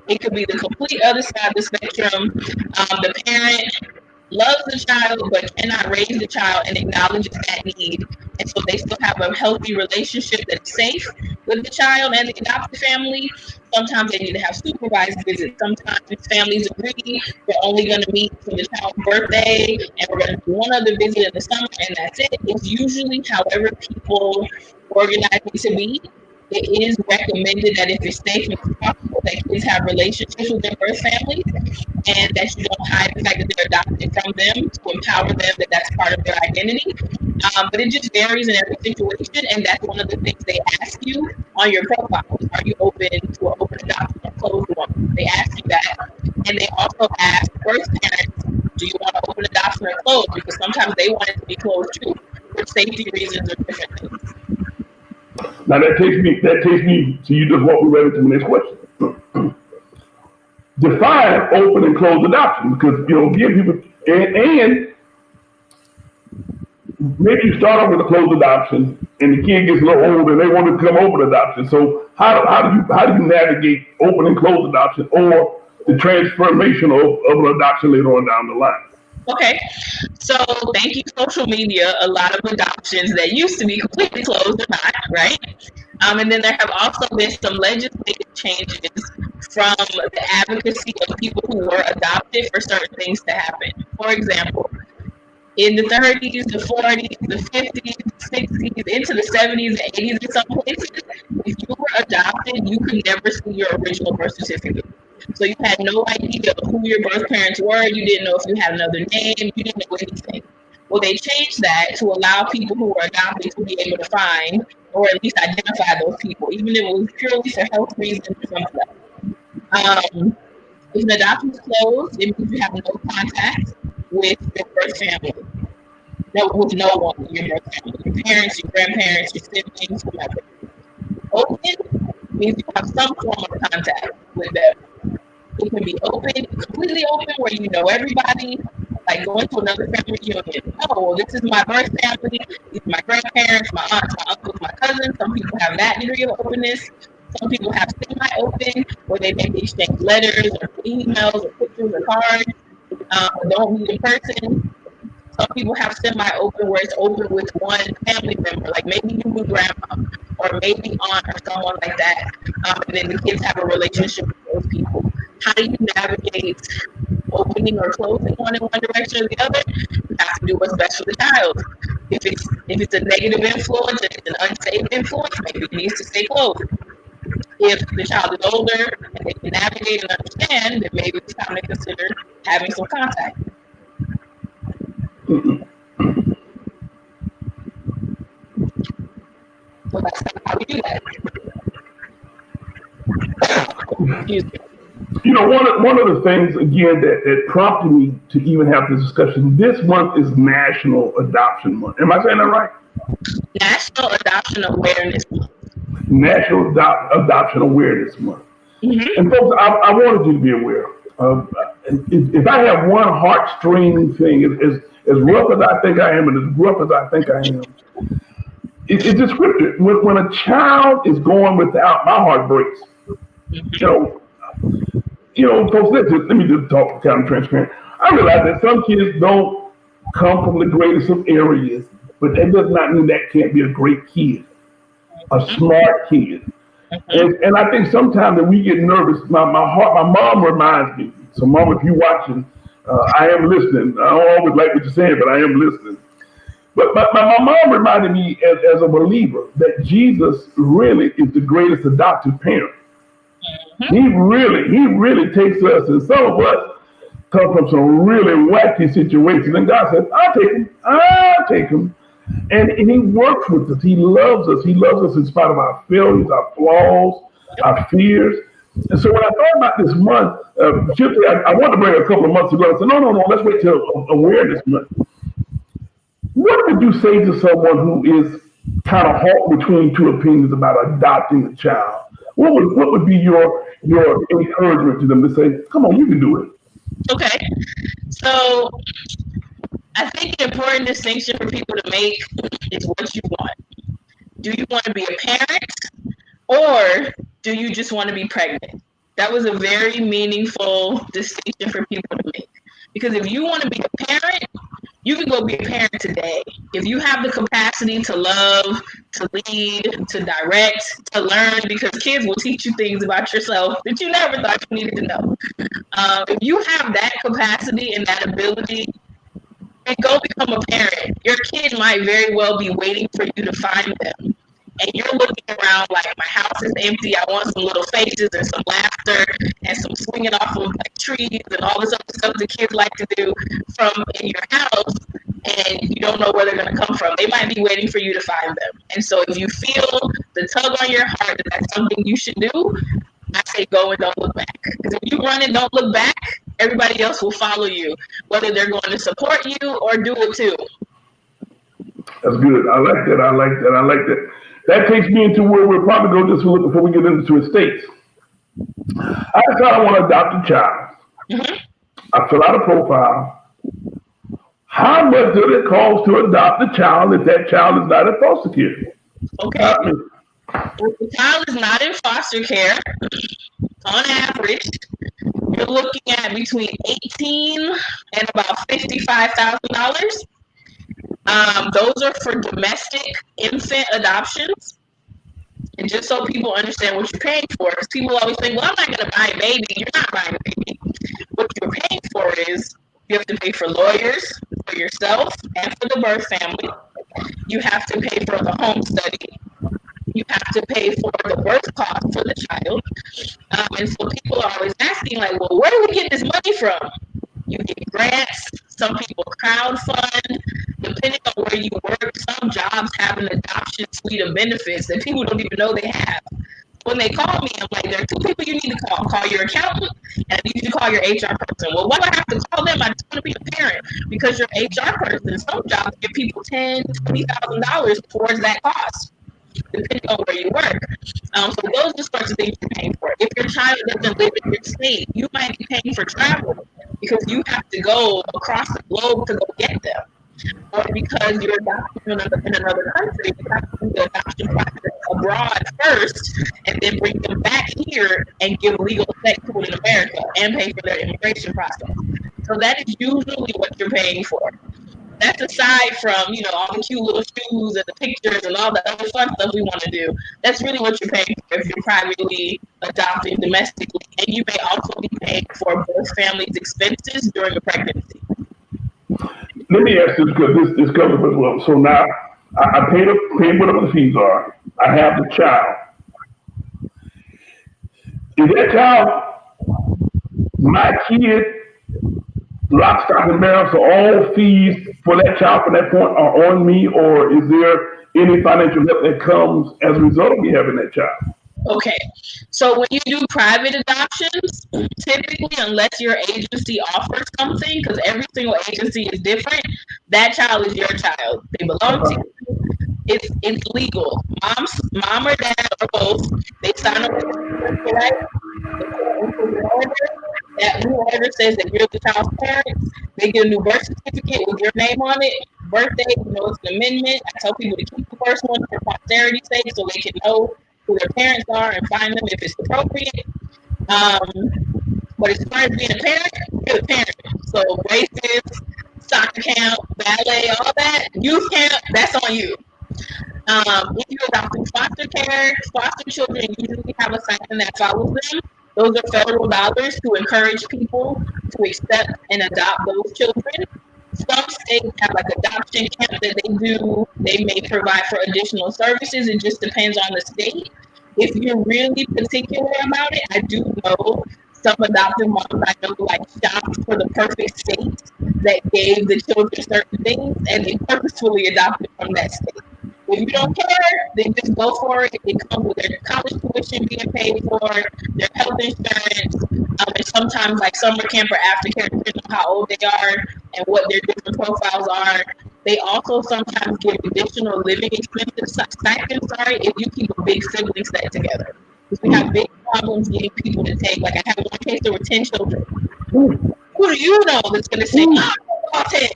it could be the complete other side of the spectrum. The parent loves the child but cannot raise the child and acknowledges that need. And so they still have a healthy relationship that's safe with the child and the adopted family. Sometimes they need to have supervised visits. Sometimes families agree we're only going to meet for the child's birthday and we're going to do one other visit in the summer and that's it. It's usually however people organize it to be. It is recommended that if it's safe and it's possible, that kids have relationships with their birth family and that you don't hide the fact that they're adopted from them to empower them that that's part of their identity. But it just varies in every situation, and that's one of the things they ask you on your profile. Are you open to an open adoption or closed one? They ask you that, and they also ask birth parents, do you want to open adoption or closed? Because sometimes they want it to be closed too, for safety reasons or different things. Now that takes me to you just walk me right into the next question. Define open and closed adoption because give people and maybe you start off with a closed adoption and the kid gets a little older and they want to come open adoption. So how do you navigate open and closed adoption or the transformation of an adoption later on down the line? Okay, so thank you, social media. A lot of adoptions that used to be completely closed are not, right? And then there have also been some legislative changes from the advocacy of people who were adopted for certain things to happen. For example, in the 30s, the 40s, the 50s, the 60s, into the 70s and 80s in some places, if you were adopted, you could never see your original birth certificate. So you had no idea who your birth parents were. You didn't know if you had another name. You didn't know anything. Well, they changed that to allow people who were adopted to be able to find or at least identify those people, even if it was purely for health reasons or something like that. If an adoption is closed, it means you have no contact with your birth family. No, with no one in your birth family. Your parents, your grandparents, your siblings, whoever. Open means you have some form of contact with them. It can be open, completely open, where you know everybody, like going to another family reunion. Oh, well, this is my birth family. These are my grandparents, my aunts, my uncles, my cousins. Some people have that degree of openness. Some people have semi-open, where they maybe exchange letters or emails or pictures or cards, don't meet in person. Some people have semi-open where it's open with one family member, like maybe you with grandma or maybe aunt or someone like that. And then the kids have a relationship with those people. How do you navigate opening or closing one in one direction or the other? You have to do what's best for the child. If it's a negative influence, if it's an unsafe influence, maybe it needs to stay closed. If the child is older and they can navigate and understand, then maybe it's time to consider having some contact. So that's how we do that. Excuse me. One of the things again that prompted me to even have this discussion. This month is National Adoption Month. Am I saying that right? National Adoption Awareness Month. National Adoption Awareness Month. Mm-hmm. And folks, I wanted you to be aware. If I have one heartstring thing, as rough as I think I am, and as rough as I think I am, it's a scripture. When a child is going without, my heart breaks. Folks, let me just talk kind of transparent. I realize that some kids don't come from the greatest of areas, but that does not mean that can't be a great kid, a smart kid. And I think sometimes that we get nervous. My mom reminds me. So, mom, if you're watching, I am listening. I don't always like what you're saying, but I am listening. But my mom reminded me as a believer that Jesus really is the greatest adoptive parent. He really takes us, and some of us come from some really wacky situations. And God says, I'll take him. And he works with us. He loves us. He loves us in spite of our failures, our flaws, our fears. And so when I thought about this month, I wanted to bring it a couple of months ago. I said, no, let's wait till Awareness Month. What would you say to someone who is kind of caught between two opinions about adopting a child? What would be your encouragement to them to say, come on, you can do it? Okay. So I think the important distinction for people to make is what you want. Do you want to be a parent or do you just want to be pregnant? That was a very meaningful distinction for people to make. Because if you want to be a parent, you can go be a parent today. If you have the capacity to love, to lead, to direct, to learn, because kids will teach you things about yourself that you never thought you needed to know. If you have that capacity and that ability, and go become a parent, your kid might very well be waiting for you to find them. And you're looking around like, my house is empty. I want some little faces and some laughter and some swinging off of like trees and all this other stuff the kids like to do from in your house. And you don't know where they're going to come from. They might be waiting for you to find them. And so if you feel the tug on your heart that that's something you should do, I say go and don't look back. Because if you run and don't look back, everybody else will follow you, whether they're going to support you or do it too. That's good. I like that. I like that. I like that. That takes me into where we'll probably go just a little before we get into estates. I decide I want to adopt a child. Mm-hmm. I fill out a profile. How much does it cost to adopt a child if that child is not in foster care? Okay. If the child is not in foster care, on average, you're looking at between $18,000 and about $55,000. Those are for domestic infant adoptions. And just so people understand what you're paying for, because people always think, well, I'm not going to buy a baby. You're not buying a baby. What you're paying for is you have to pay for lawyers, for yourself, and for the birth family. You have to pay for the home study. You have to pay for the birth cost for the child. And so people are always asking, like, well, where do we get this money from? You get grants. Some people crowdfund. Depending on where you work, some jobs have an adoption suite of benefits that people don't even know they have. When they call me, I'm like, there are two people you need to call. Call your accountant, and I need you to call your HR person. Well, why do I have to call them? I just want to be a parent. Because your HR person, some jobs give people $10,000, $20,000 towards that cost, depending on where you work. So those are the sorts of things you're paying for. If your child doesn't live in your state, you might be paying for travel because you have to go across the globe to go get them. Or because you're adopting in another country, you have to do the adoption process abroad first and then bring them back here and give legal effect to it in America and pay for their immigration process. So that is usually what you're paying for. That's aside from, all the cute little shoes and the pictures and all the other fun stuff we want to do. That's really what you're paying for if you're privately adopting domestically. And you may also be paying for both families' expenses during a pregnancy. Let me ask this because this covers as well. So now I paid whatever the fees are. I have the child. Is that child my kid? Lock, stock, and barrel, so all fees for that child from that point are on me, or is there any financial help that comes as a result of me having that child? Okay, so when you do private adoptions, typically, unless your agency offers something, because every single agency is different, that child is your child. They belong to you. It's legal. Mom or dad or both, they sign up with right? That new order says that you're the child's parents. They get a new birth certificate with your name on it. Birthday, it's an amendment. I tell people to keep the first one for posterity's sake so they can know who their parents are and find them if it's appropriate. But as far as being a parent, you're the parent. So braces, soccer camp, ballet, all that, youth camp, that's on you. If you're adopting foster care, foster children usually have a stipend that follows them. Those are federal dollars to encourage people to accept and adopt those children. Some states have like adoption camp that they do. They may provide for additional services. It just depends on the state. If you're really particular about it, I do know some adoptive moms I know like shopped for the perfect state that gave the children certain things and they purposefully adopted from that state. If you don't care, then just go for it. It comes with their college tuition being paid for, their health insurance, and sometimes like summer camp or aftercare, depending on how old they are and what their different profiles are. They also sometimes give additional living expenses stipends, if you keep a big sibling set together. Because we have big problems getting people to take, like I have one case, there were 10 children. Who do you know that's going to say, all 10?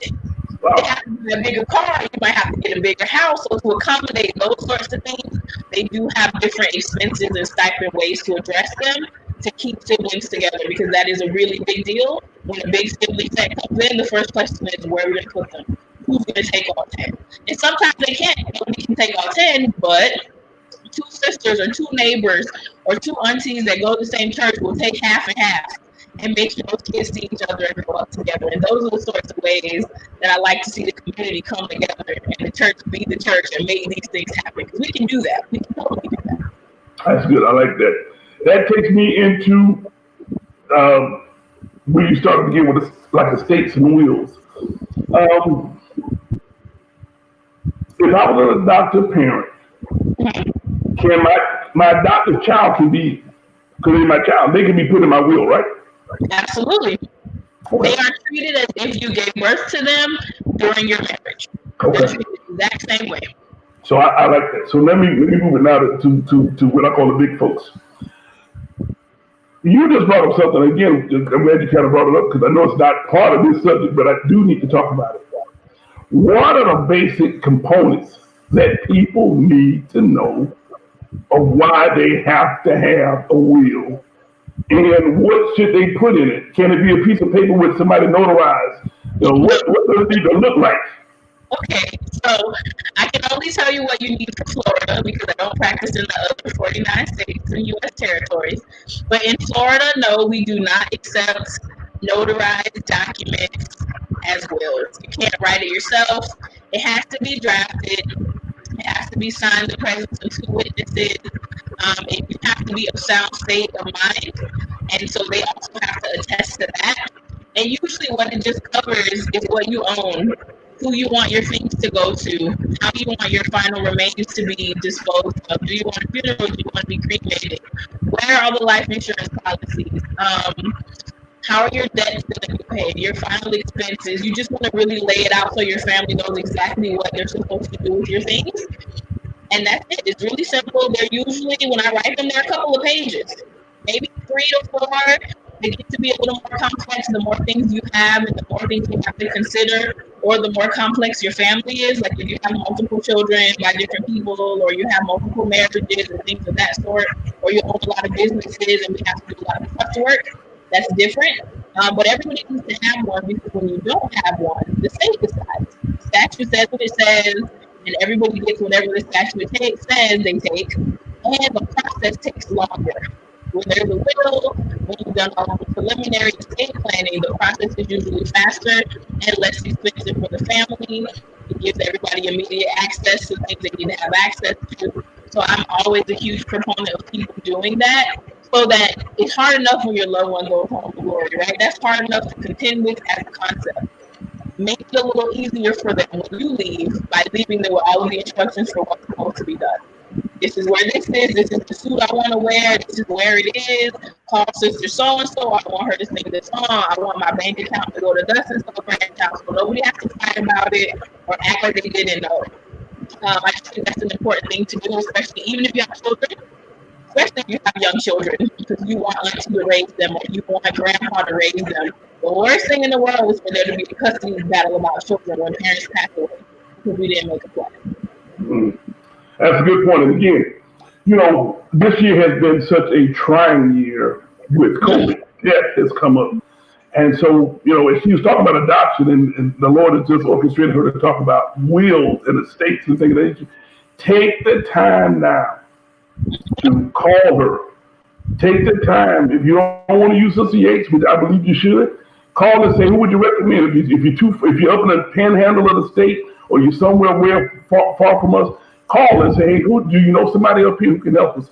They have to get a bigger car, you might have to get a bigger house. So to accommodate those sorts of things, they do have different expenses and stipend ways to address them. to keep siblings together, because that is a really big deal. When a big sibling set comes in, the first question is where we're going to put them. Who's going to take all 10? And sometimes they can't. Nobody can take all 10, but two sisters or two neighbors or two aunties that go to the same church will take half and half and make sure those kids see each other and grow up together. And those are the sorts of ways that I like to see the community come together and the church be the church and make these things happen. Because we can do that. We can totally do that. That's good. I like that. That takes me into where you started again with like the states and wills. If I was an adoptive parent, can my adopted child can be, because they're my child, they can be put in my will, right? Absolutely. Okay. They are treated as if you gave birth to them during your marriage. Okay. They're treated the exact same way. So I like that. So let me move it now to what I call the big folks. You just brought up something again. I'm glad you kind of brought it up because I know it's not part of this subject, but I do need to talk about it. What are the basic components that people need to know of why they have to have a will? And what should they put in it? Can it be a piece of paper with somebody notarized? What does it need to look like? Okay, so I can only tell you what you need for Florida because I don't practice in the other 49 states and U.S. territories. But in Florida, no, we do not accept notarized documents as wills. You can't write it yourself. It has to be drafted. It has to be signed in the presence of two witnesses. You have to be of sound state of mind. And so they also have to attest to that. And usually what it just covers is what you own, who you want your things to go to, how you want your final remains to be disposed of. Do you want a funeral? Do you want to be cremated? Where are all the life insurance policies? How are your debts going to be paid? Your final expenses? You just want to really lay it out so your family knows exactly what they're supposed to do with your things. And that's it. It's really simple. They're usually, when I write them, they're a couple of pages, maybe 3 to 4. They get to be a little more complex the more things you have and the more things you have to consider, or the more complex your family is. Like if you have multiple children by different people, or you have multiple marriages and things of that sort, or you own a lot of businesses and we have to do a lot of trust work, that's different. But everybody needs to have one, because when you don't have one, the state decides. The statute says what it says, and everybody gets whatever the statute says they take, and the process takes longer. When there's a will, when you've done all the preliminary estate planning, the process is usually faster and less expensive for the family. It gives everybody immediate access to things they need to have access to. So I'm always a huge proponent of people doing that, so that it's hard enough when your loved one goes home to glory, right? That's hard enough to contend with as a concept. Make it a little easier for them when you leave by leaving them with all of the instructions for what's supposed to be done. This is where this is the suit I want to wear, this is where it is, call sister so-and-so, I want her to sing this song, I want my bank account to go to thus and so branch out, so nobody has to fight about it or act like they didn't know. I just think that's an important thing to do, especially even if you have children, especially if you have young children, because you want auntie to raise them or you want grandpa to raise them. The worst thing in the world is for there to be a custody battle about children when parents pass away because we didn't make a plan. Mm. That's a good point. And again, this year has been such a trying year with COVID. Death has come up. And so, as she was talking about adoption and the Lord has just orchestrated her to talk about wills and estates and things of that nature, take the time now to call her. Take the time. If you don't want to use Sister Yates, which I believe you should, call and say, who would you recommend? If you're up in the panhandle of the state or you're somewhere far from us, call and say, hey, do you know somebody up here who can help us?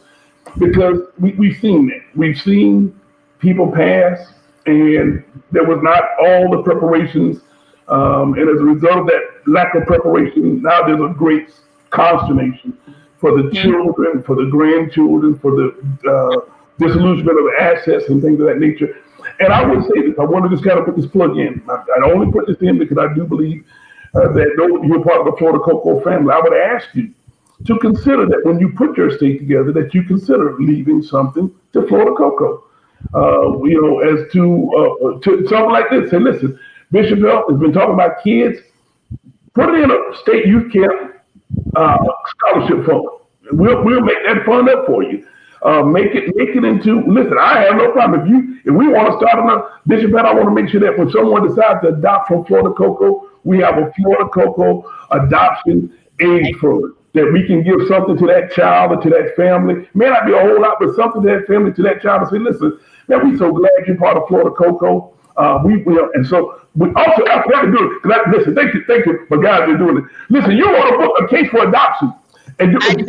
Because we've seen that. We've seen people pass, and there was not all the preparations. And as a result of that lack of preparation, now there's a great consternation for the children, for the grandchildren, for the disillusionment of assets and things of that nature. And I would say this, I want to just kind of put this plug in. I only put this in because I do believe that you're part of the Florida Cocoa family. I would ask you to consider that when you put your estate together, that you consider leaving something to Florida Cocoa. As to something like this. Say, listen, Bishop Pelt has been talking about kids. Put it in a state youth camp scholarship fund. We'll make that fund up for you. Make it into. Listen, I have no problem if we want to start another Bishop Pat. I want to make sure that when someone decides to adopt from Florida Cocoa, we have a Florida Cocoa adoption aid fund that we can give something to that child or to that family. May not be a whole lot, but something to that family, to that child, and say, listen, man, we so glad you're part of Florida Cocoa. We will, and so we also have to do it. Listen, thank you for guys for doing it. Listen, you want to book a case for adoption, and can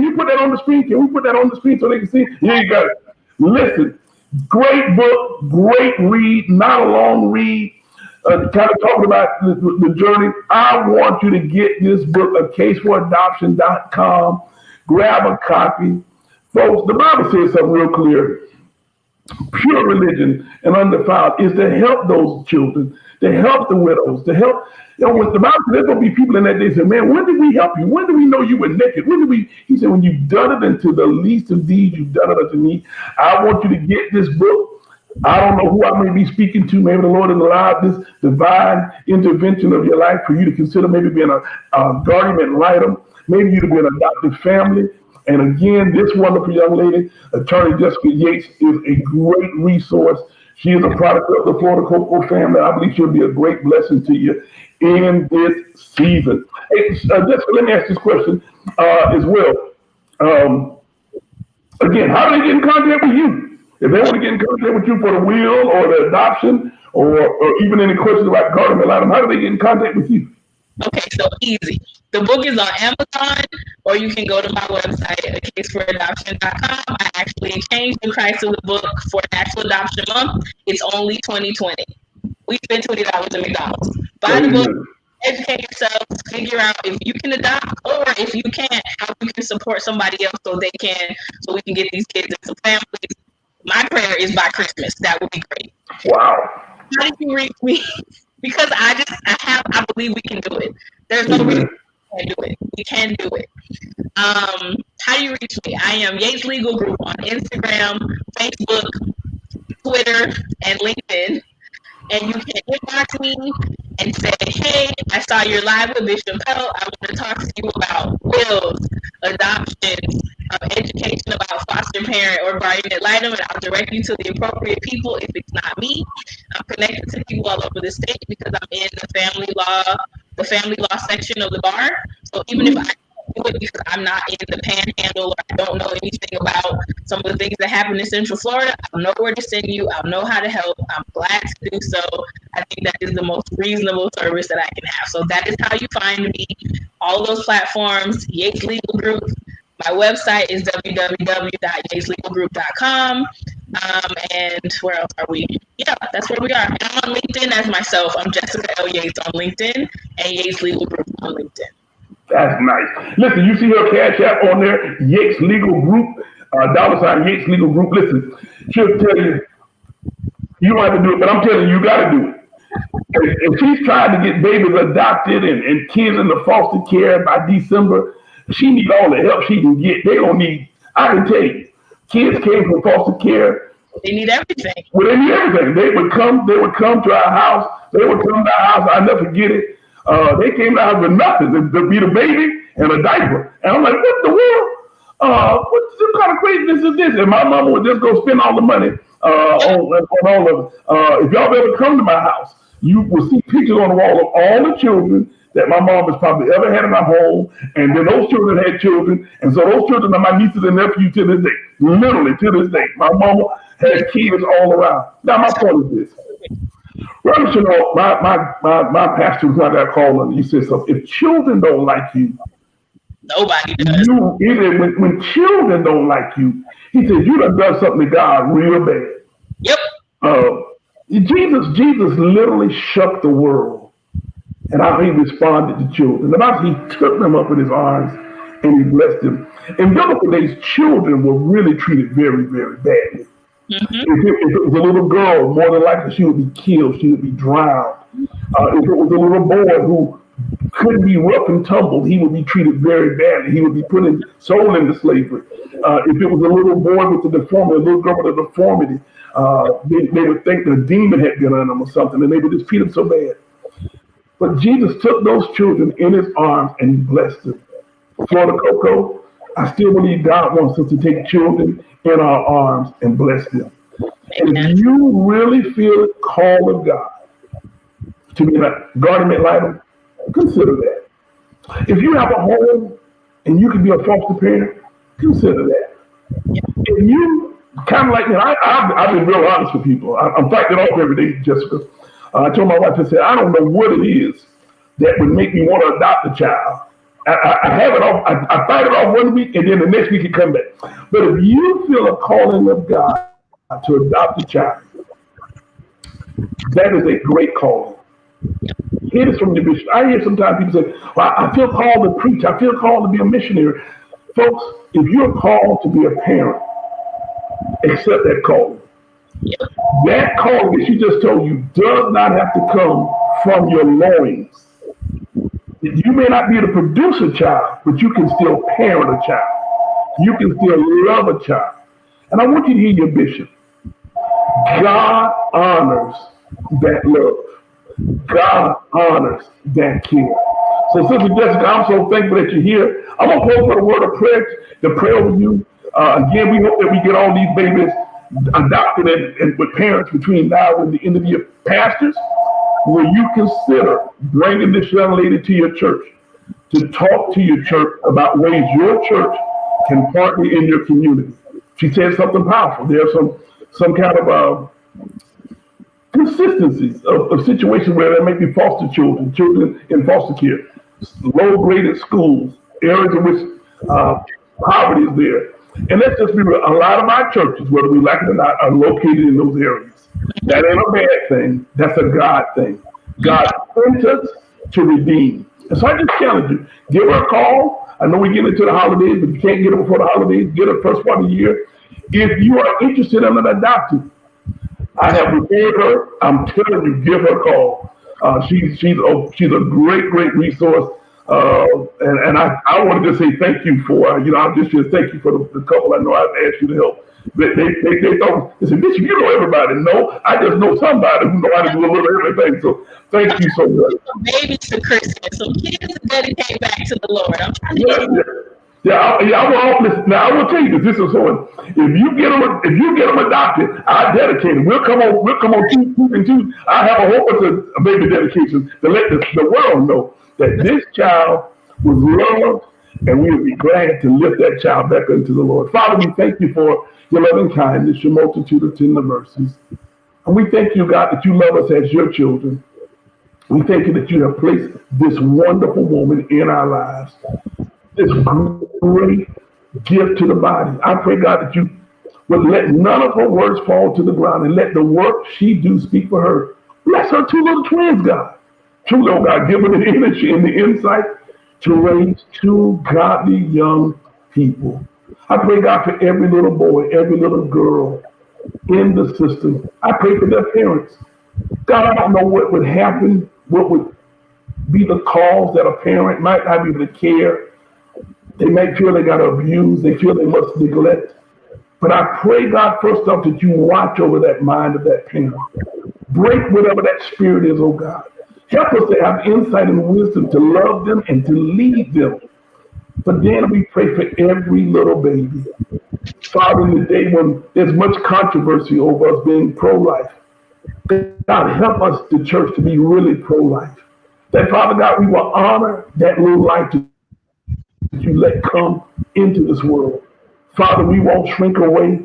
you put that on the screen? Can we put that on the screen so they can see? Here you go. Listen, great book, great read, not a long read. Kind of talking about the journey. I want you to get this book, acaseforadoption.com. Grab a copy. Folks, the Bible says something real clear. Pure religion and undefiled is to help those children, to help the widows, to help. When the Bible says there's going to be people in that day say, man, when did we help you? When did we know you were naked? When did we? He said, when you've done it unto the least of these, you've done it unto me. I want you to get this book. I don't know who I may be speaking to. Maybe the Lord has allowed this divine intervention of your life for you to consider maybe being a guardian ad litem, maybe you to be an adopted family. And again, this wonderful young lady, Attorney Jessica Yates, is a great resource. She is a product of the Florida Cocoa family. I believe she'll be a great blessing to you in this season. Hey, Jessica, let me ask this question as well. Again, how do they get in contact with you? If they want to get in contact with you for the will or the adoption or even any questions about guardian ad litem, how do they get in contact with you? Okay, so easy. The book is on Amazon, or you can go to my website, acaseforadoption.com. I actually changed the price of the book for National Adoption Month. It's only $20.20. We spend $20 at McDonald's. Buy the book, educate yourself, figure out if you can adopt, or if you can't, how you can support somebody else so we can get these kids into families. My prayer is by Christmas. That would be great. Wow. How did you reach me? Because I believe we can do it. There's no reason we can't do it. We can do it. How do you reach me? I am Yates Legal Group on Instagram, Facebook, Twitter, and LinkedIn. And you can inbox me and say, hey, I saw your live with Bishop Pelt. I want to talk to you about wills, adoptions, education about foster parent or guardian ad litem, and I'll direct you to the appropriate people if it's not me. I'm connected to people all over the state because I'm in the family law section of the bar. So even if I do it because I'm not in the panhandle or I don't know anything about some of the things that happen in Central Florida, I'll know where to send you. I'll know how to help. I'm glad to do so. I think that is the most reasonable service that I can have. So that is how you find me. All those platforms, Yates Legal Group. My website is www.yateslegalgroup.com. And where else are we? Yeah, that's where we are. And I'm on LinkedIn as myself. I'm Jessica L. Yates on LinkedIn and Yates Legal Group on LinkedIn. That's nice. Listen, you see her cash app on there, Yates Legal Group, $ Yates Legal Group. Listen, she'll tell you, you don't have to do it, but I'm telling you, you got to do it. If she's trying to get babies adopted and kids in the foster care by December, she needs all the help she can get. They don't need, I can tell you, kids came from foster care. They need everything. Well, they need everything. They would come to our house. I'll never forget it. They came to our house with nothing. To be the baby and a diaper. And I'm like, what the world? What kind of craziness is this? And my mama would just go spend all the money on all of it. If y'all ever come to my house, you will see pictures on the wall of all the children that my mom has probably ever had in my home, and then those children had children, and so those children are my nieces and nephews to this day, literally to this day. My mama has kids all around. Now my point is this. Reverend Chenault, my pastor who I got called on, he said, so if children don't like you, nobody does. When children don't like you, he said, you done something to God real bad. Yep. Jesus literally shook the world. And how he responded to children. The Bible, he took them up in his arms and he blessed them. In biblical days, children were really treated very, very badly. Mm-hmm. If it was a little girl, more than likely she would be killed, she would be drowned. If it was a little boy who couldn't be rough and tumbled, he would be treated very badly. He would be sold into slavery. If it was a little boy with a deformity, a little girl with a deformity, they would think the demon had been on them or something, and they would just treat them so bad. But Jesus took those children in his arms and he blessed them. Florida Cocoa, I still believe God wants us to take children in our arms and bless them. And Amen. if you really feel the call of God to be a guardian ad litem, consider that. If you have a home and you can be a foster parent, consider that. If you kind of like me, I've been real honest with people. I'm fighting it off every day, Jessica. I told my wife, I said, I don't know what it is that would make me want to adopt a child. I have it off, I fight it off one week and then the next week it come back. But if you feel a calling of God to adopt a child, that is a great calling. It is from your bishop. I hear sometimes people say, well, I feel called to preach. I feel called to be a missionary. Folks, if you're called to be a parent, accept that calling. That calling that she just told you does not have to come from your loins. You may not be able to produce a child, but you can still parent a child. You can still love a child. And I want you to hear your bishop. God honors that love. God honors that care. So, Sister Jessica, I'm so thankful that you're here. I'm going to close with a word of prayer to pray over you. Again, we hope that we get all these babies adopted and with parents between now and the end of the year. Pastors, will you consider bringing this young lady to your church to talk to your church about ways your church can partner in your community? She said something powerful. There's some kind of consistencies of situations where there may be foster children, children in foster care, low graded schools, areas in which poverty is there. And let's just be real, a lot of our churches, whether we like it or not, are located in those areas. That ain't a bad thing. That's a God thing. God sent us to redeem. And so I just challenge you, give her a call. I know we get into the holidays, but you can't get her before the holidays. Get her first part of the year. If you are interested in an adopted, I have referred her. I'm telling you, give her a call. She's a great resource. And I want to just say thank you for, I'll just say thank you for the couple I know I've asked you to help. They thought, they said, Bishop, you know everybody. No, I just know somebody who know how to do a little everything. So thank you so much. Babies to Christmas, so kids dedicate back to the Lord. I'm trying to Now I will tell you this is so. If you get them adopted, I dedicate them. We'll come on two and two. I have a whole bunch of baby dedications to let the world know that this child was loved, and we would be glad to lift that child back unto the Lord. Father, we thank you for your loving kindness, your multitude of tender mercies. And we thank you, God, that you love us as your children. We thank you that you have placed this wonderful woman in our lives, this great gift to the body. I pray, God, that you would let none of her words fall to the ground and let the work she do speak for her. Bless her two little twins, God. Truly, oh God, give her the energy and the insight to raise two godly young people. I pray, God, for every little boy, every little girl in the system. I pray for their parents. God, I don't know what would happen, what would be the cause that a parent might not be able to care. They might feel they got abused. They feel they must neglect. But I pray, God, first off, that you watch over that mind of that parent. Break whatever that spirit is, oh God. Help us to have insight and wisdom to love them and to lead them. But then we pray for every little baby. Father, in the day when there's much controversy over us being pro-life, God, help us, the church, to be really pro-life. That, Father God, we will honor that little life that you let come into this world. Father, we won't shrink away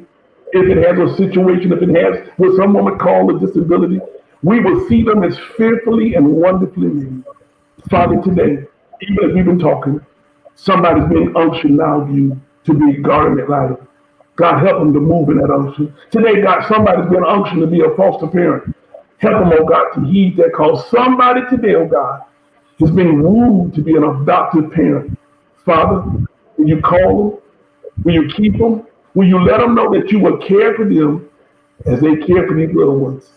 if it has a situation, if it has what some would call a disability. We will see them as fearfully and wonderfully made. Father, today, even as we've been talking, somebody's being unctioned now of you to be guardian ad litem. God, help them to move in that unction. Today, God, somebody's been unctioned to be a foster parent. Help them, oh God, to heed that call. Somebody today, oh God, is being wooed to be an adoptive parent. Father, will you call them? Will you keep them? Will you let them know that you will care for them as they care for these little ones?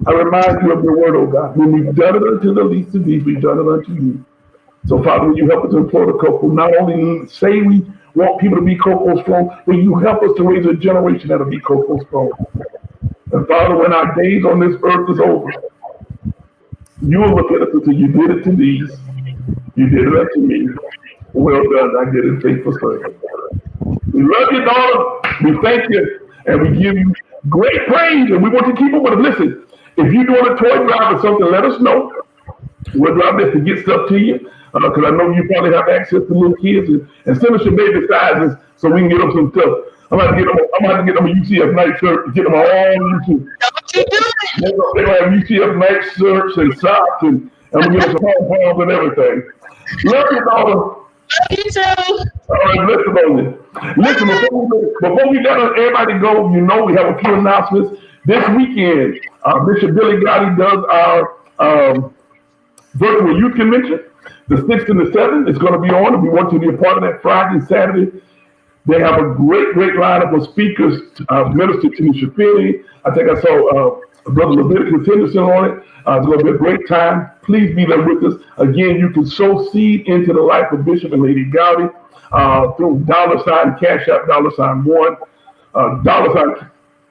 I remind you of your word, oh God. When we've done it unto the least of these, we've done it unto you. So, Father, will you help us to implore the couple, not only say we want people to be Coco strong, but you help us to raise a generation that'll be Coco strong. And Father, when our days on this earth is over, you will look at us and say, you did it to these, you did it unto me. Well done, I did it faithful servant. We love you, daughter. We thank you, and we give you great praise, and we want to keep up with it. Listen, if you're doing a toy drive or something, let us know. We'll do our best to get stuff to you, because I know you probably have access to little kids, and send us your baby sizes so we can get them some stuff. I'm gonna have to get them a UCF night shirt, get them all UCF. Don't you do it? They're gonna have UCF night shirts and socks, and I'm gonna get them some pom-poms and everything. Love you, daughter. Love you too. All right, listen on this. Listen, before we let everybody go, we have a few announcements. This weekend, Bishop Billy Gotti does our virtual youth convention. The 6th and the 7th is going to be on, and we want you to be a part of that Friday and Saturday. They have a great lineup of speakers. Minister Tanisha Philly. I think I saw Brother Leviticus Henderson on it. It's going to be a great time. Please be there with us. Again, you can sow seed into the life of Bishop and Lady Gotti through $ Cash App, $1,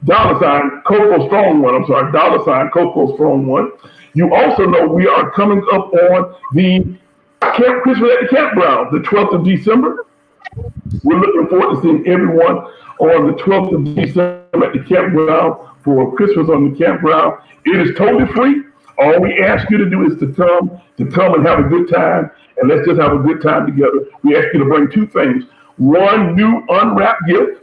$ Coco Strong 1. I'm sorry, $ Coco Strong 1. You also know we are coming up on the Christmas at the Campground, the 12th of December. We're looking forward to seeing everyone on the 12th of December at the campground for Christmas on the campground. It is totally free. All we ask you to do is to come and have a good time, and let's just have a good time together. We ask you to bring 2 things. 1 new unwrapped gift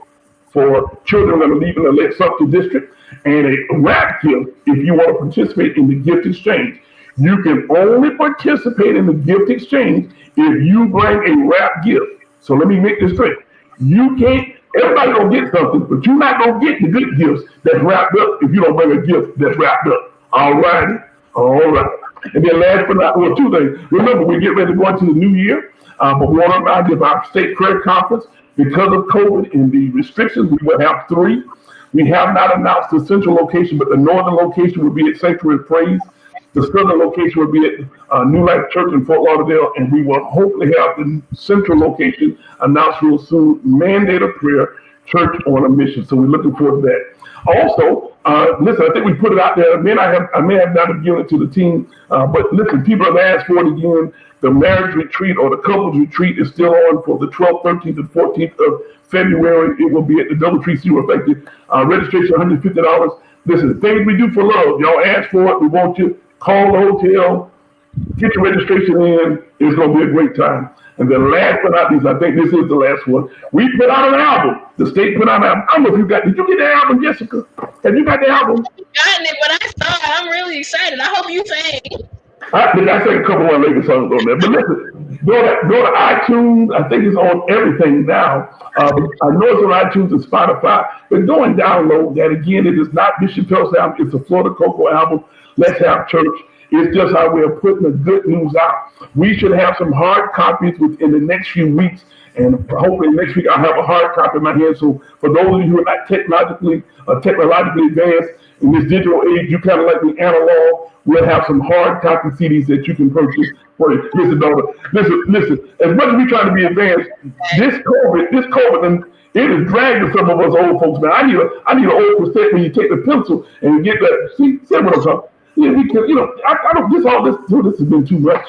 for children that are leaving the Lake Sumter District, and a wrapped gift if you want to participate in the gift exchange. You can only participate in the gift exchange if you bring a wrapped gift. So let me make this straight. Everybody gonna get something, but you're not gonna get the good gifts that's wrapped up if you don't bring a gift that's wrapped up. All right. And then last but not least, 2 things. Remember, we get ready to go into the new year, but we want to remind you of our state prayer conference. Because of COVID and the restrictions, we will have 3. We have not announced the central location, but the northern location will be at Sanctuary Praise. The southern location will be at New Life Church in Fort Lauderdale, and we will hopefully have the central location announced real soon. Mandate of Prayer Church on a Mission. So we're looking forward to that. Also, listen, I think we put it out there. I may have not have given it to the team, but listen, people have asked for it again. The marriage retreat or the couples retreat is still on for the 12th, 13th, and 14th of February. It will be at the Doubletree Sea Effective. Registration $150. Listen, things we do for love. Y'all ask for it. We want you. Call the hotel. Get your registration in. It's going to be a great time. And then last but not least, I think this is the last one. We put out an album. The state put out an album. I don't know if did you get the album, Jessica? Have you got the album? Gotten it, but I saw it. I'm really excited. I hope you sang. I sang a couple more later songs on there. But listen, go to iTunes. I think it's on everything now. I know it's on iTunes and Spotify. But go and download that. Again, it is not Bishop Pelt's album. It's a Florida Cocoa album. Let's have church. It's just how we're putting the good news out. We should have some hard copies within the next few weeks. And hopefully next week I'll have a hard copy in my hand. So for those of you who are not technologically advanced in this digital age, you kind of like the analog. We'll have some hard copy CDs that you can purchase for you. Listen, daughter. Listen. As much as we try to be advanced, this COVID, and it is dragging some of us old folks, man. I need an old cassette when you take the pencil and get that. See what I'm talking. Yeah, we can. I don't. This has been too much.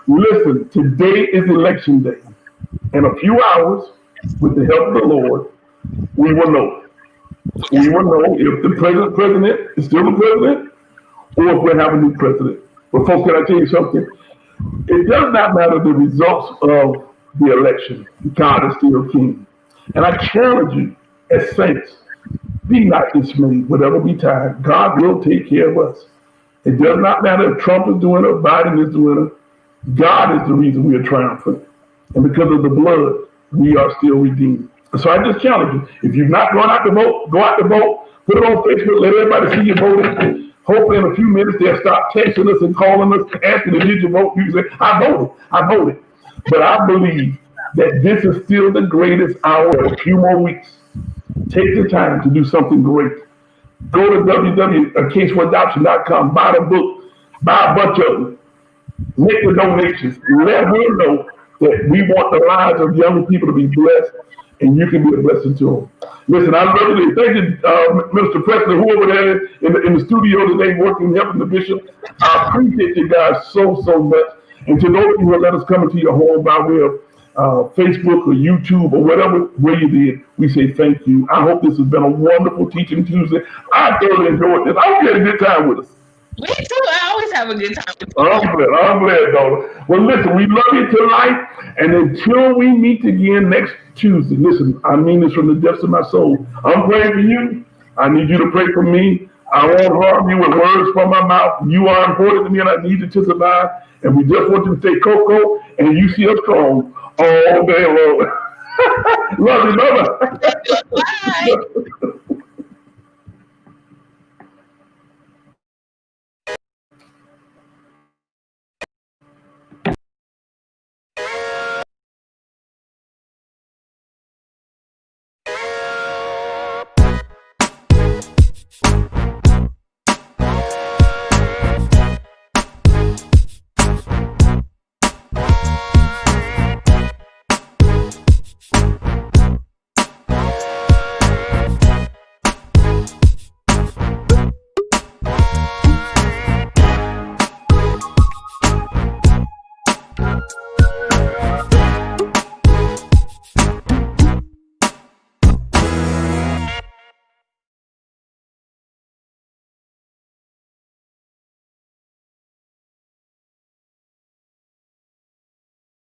Listen, today is election day. In a few hours, with the help of the Lord, we will know. We will know if the president is still the president, or if we'll have a new president. But folks, can I tell you something? It does not matter the results of the election. God is still king. And I challenge you as saints, be not dismayed, whatever betide. God will take care of us. It does not matter if Trump is doing it, or Biden is doing it. God is the reason we are triumphant. And because of the blood, we are still redeemed. So I just challenge you. If you're not going out to vote, go out to vote. Put it on Facebook. Let everybody see you voting. Hopefully in a few minutes, they'll start texting us and calling us, asking if did you vote. You say, I voted. But I believe that this is still the greatest hour. A few more weeks. Take the time to do something great. Go to www.caseforadoption.com. Buy the book. Buy a bunch of them. Make the donations. Let her know that we want the lives of young people to be blessed, and you can be a blessing to them. Listen, I love you. Thank you, Minister Preston, whoever that is in the studio today working, helping the bishop. I appreciate you guys so much. And to those of you who let us come into your home by way of Facebook or YouTube or whatever way you did, we say thank you. I hope this has been a wonderful teaching Tuesday. I thoroughly enjoyed this. I hope you had a good time with us. Me too. I always have a good time with you. I'm glad, daughter. Well, listen, we love you to life, and until we meet again next Tuesday, listen, I mean this from the depths of my soul. I'm praying for you. I need you to pray for me. I won't harm you with words from my mouth. You are important to me, and I need you to survive. And we just want you to stay cocoa, and you see us strong all day long. Love you, mother. Bye.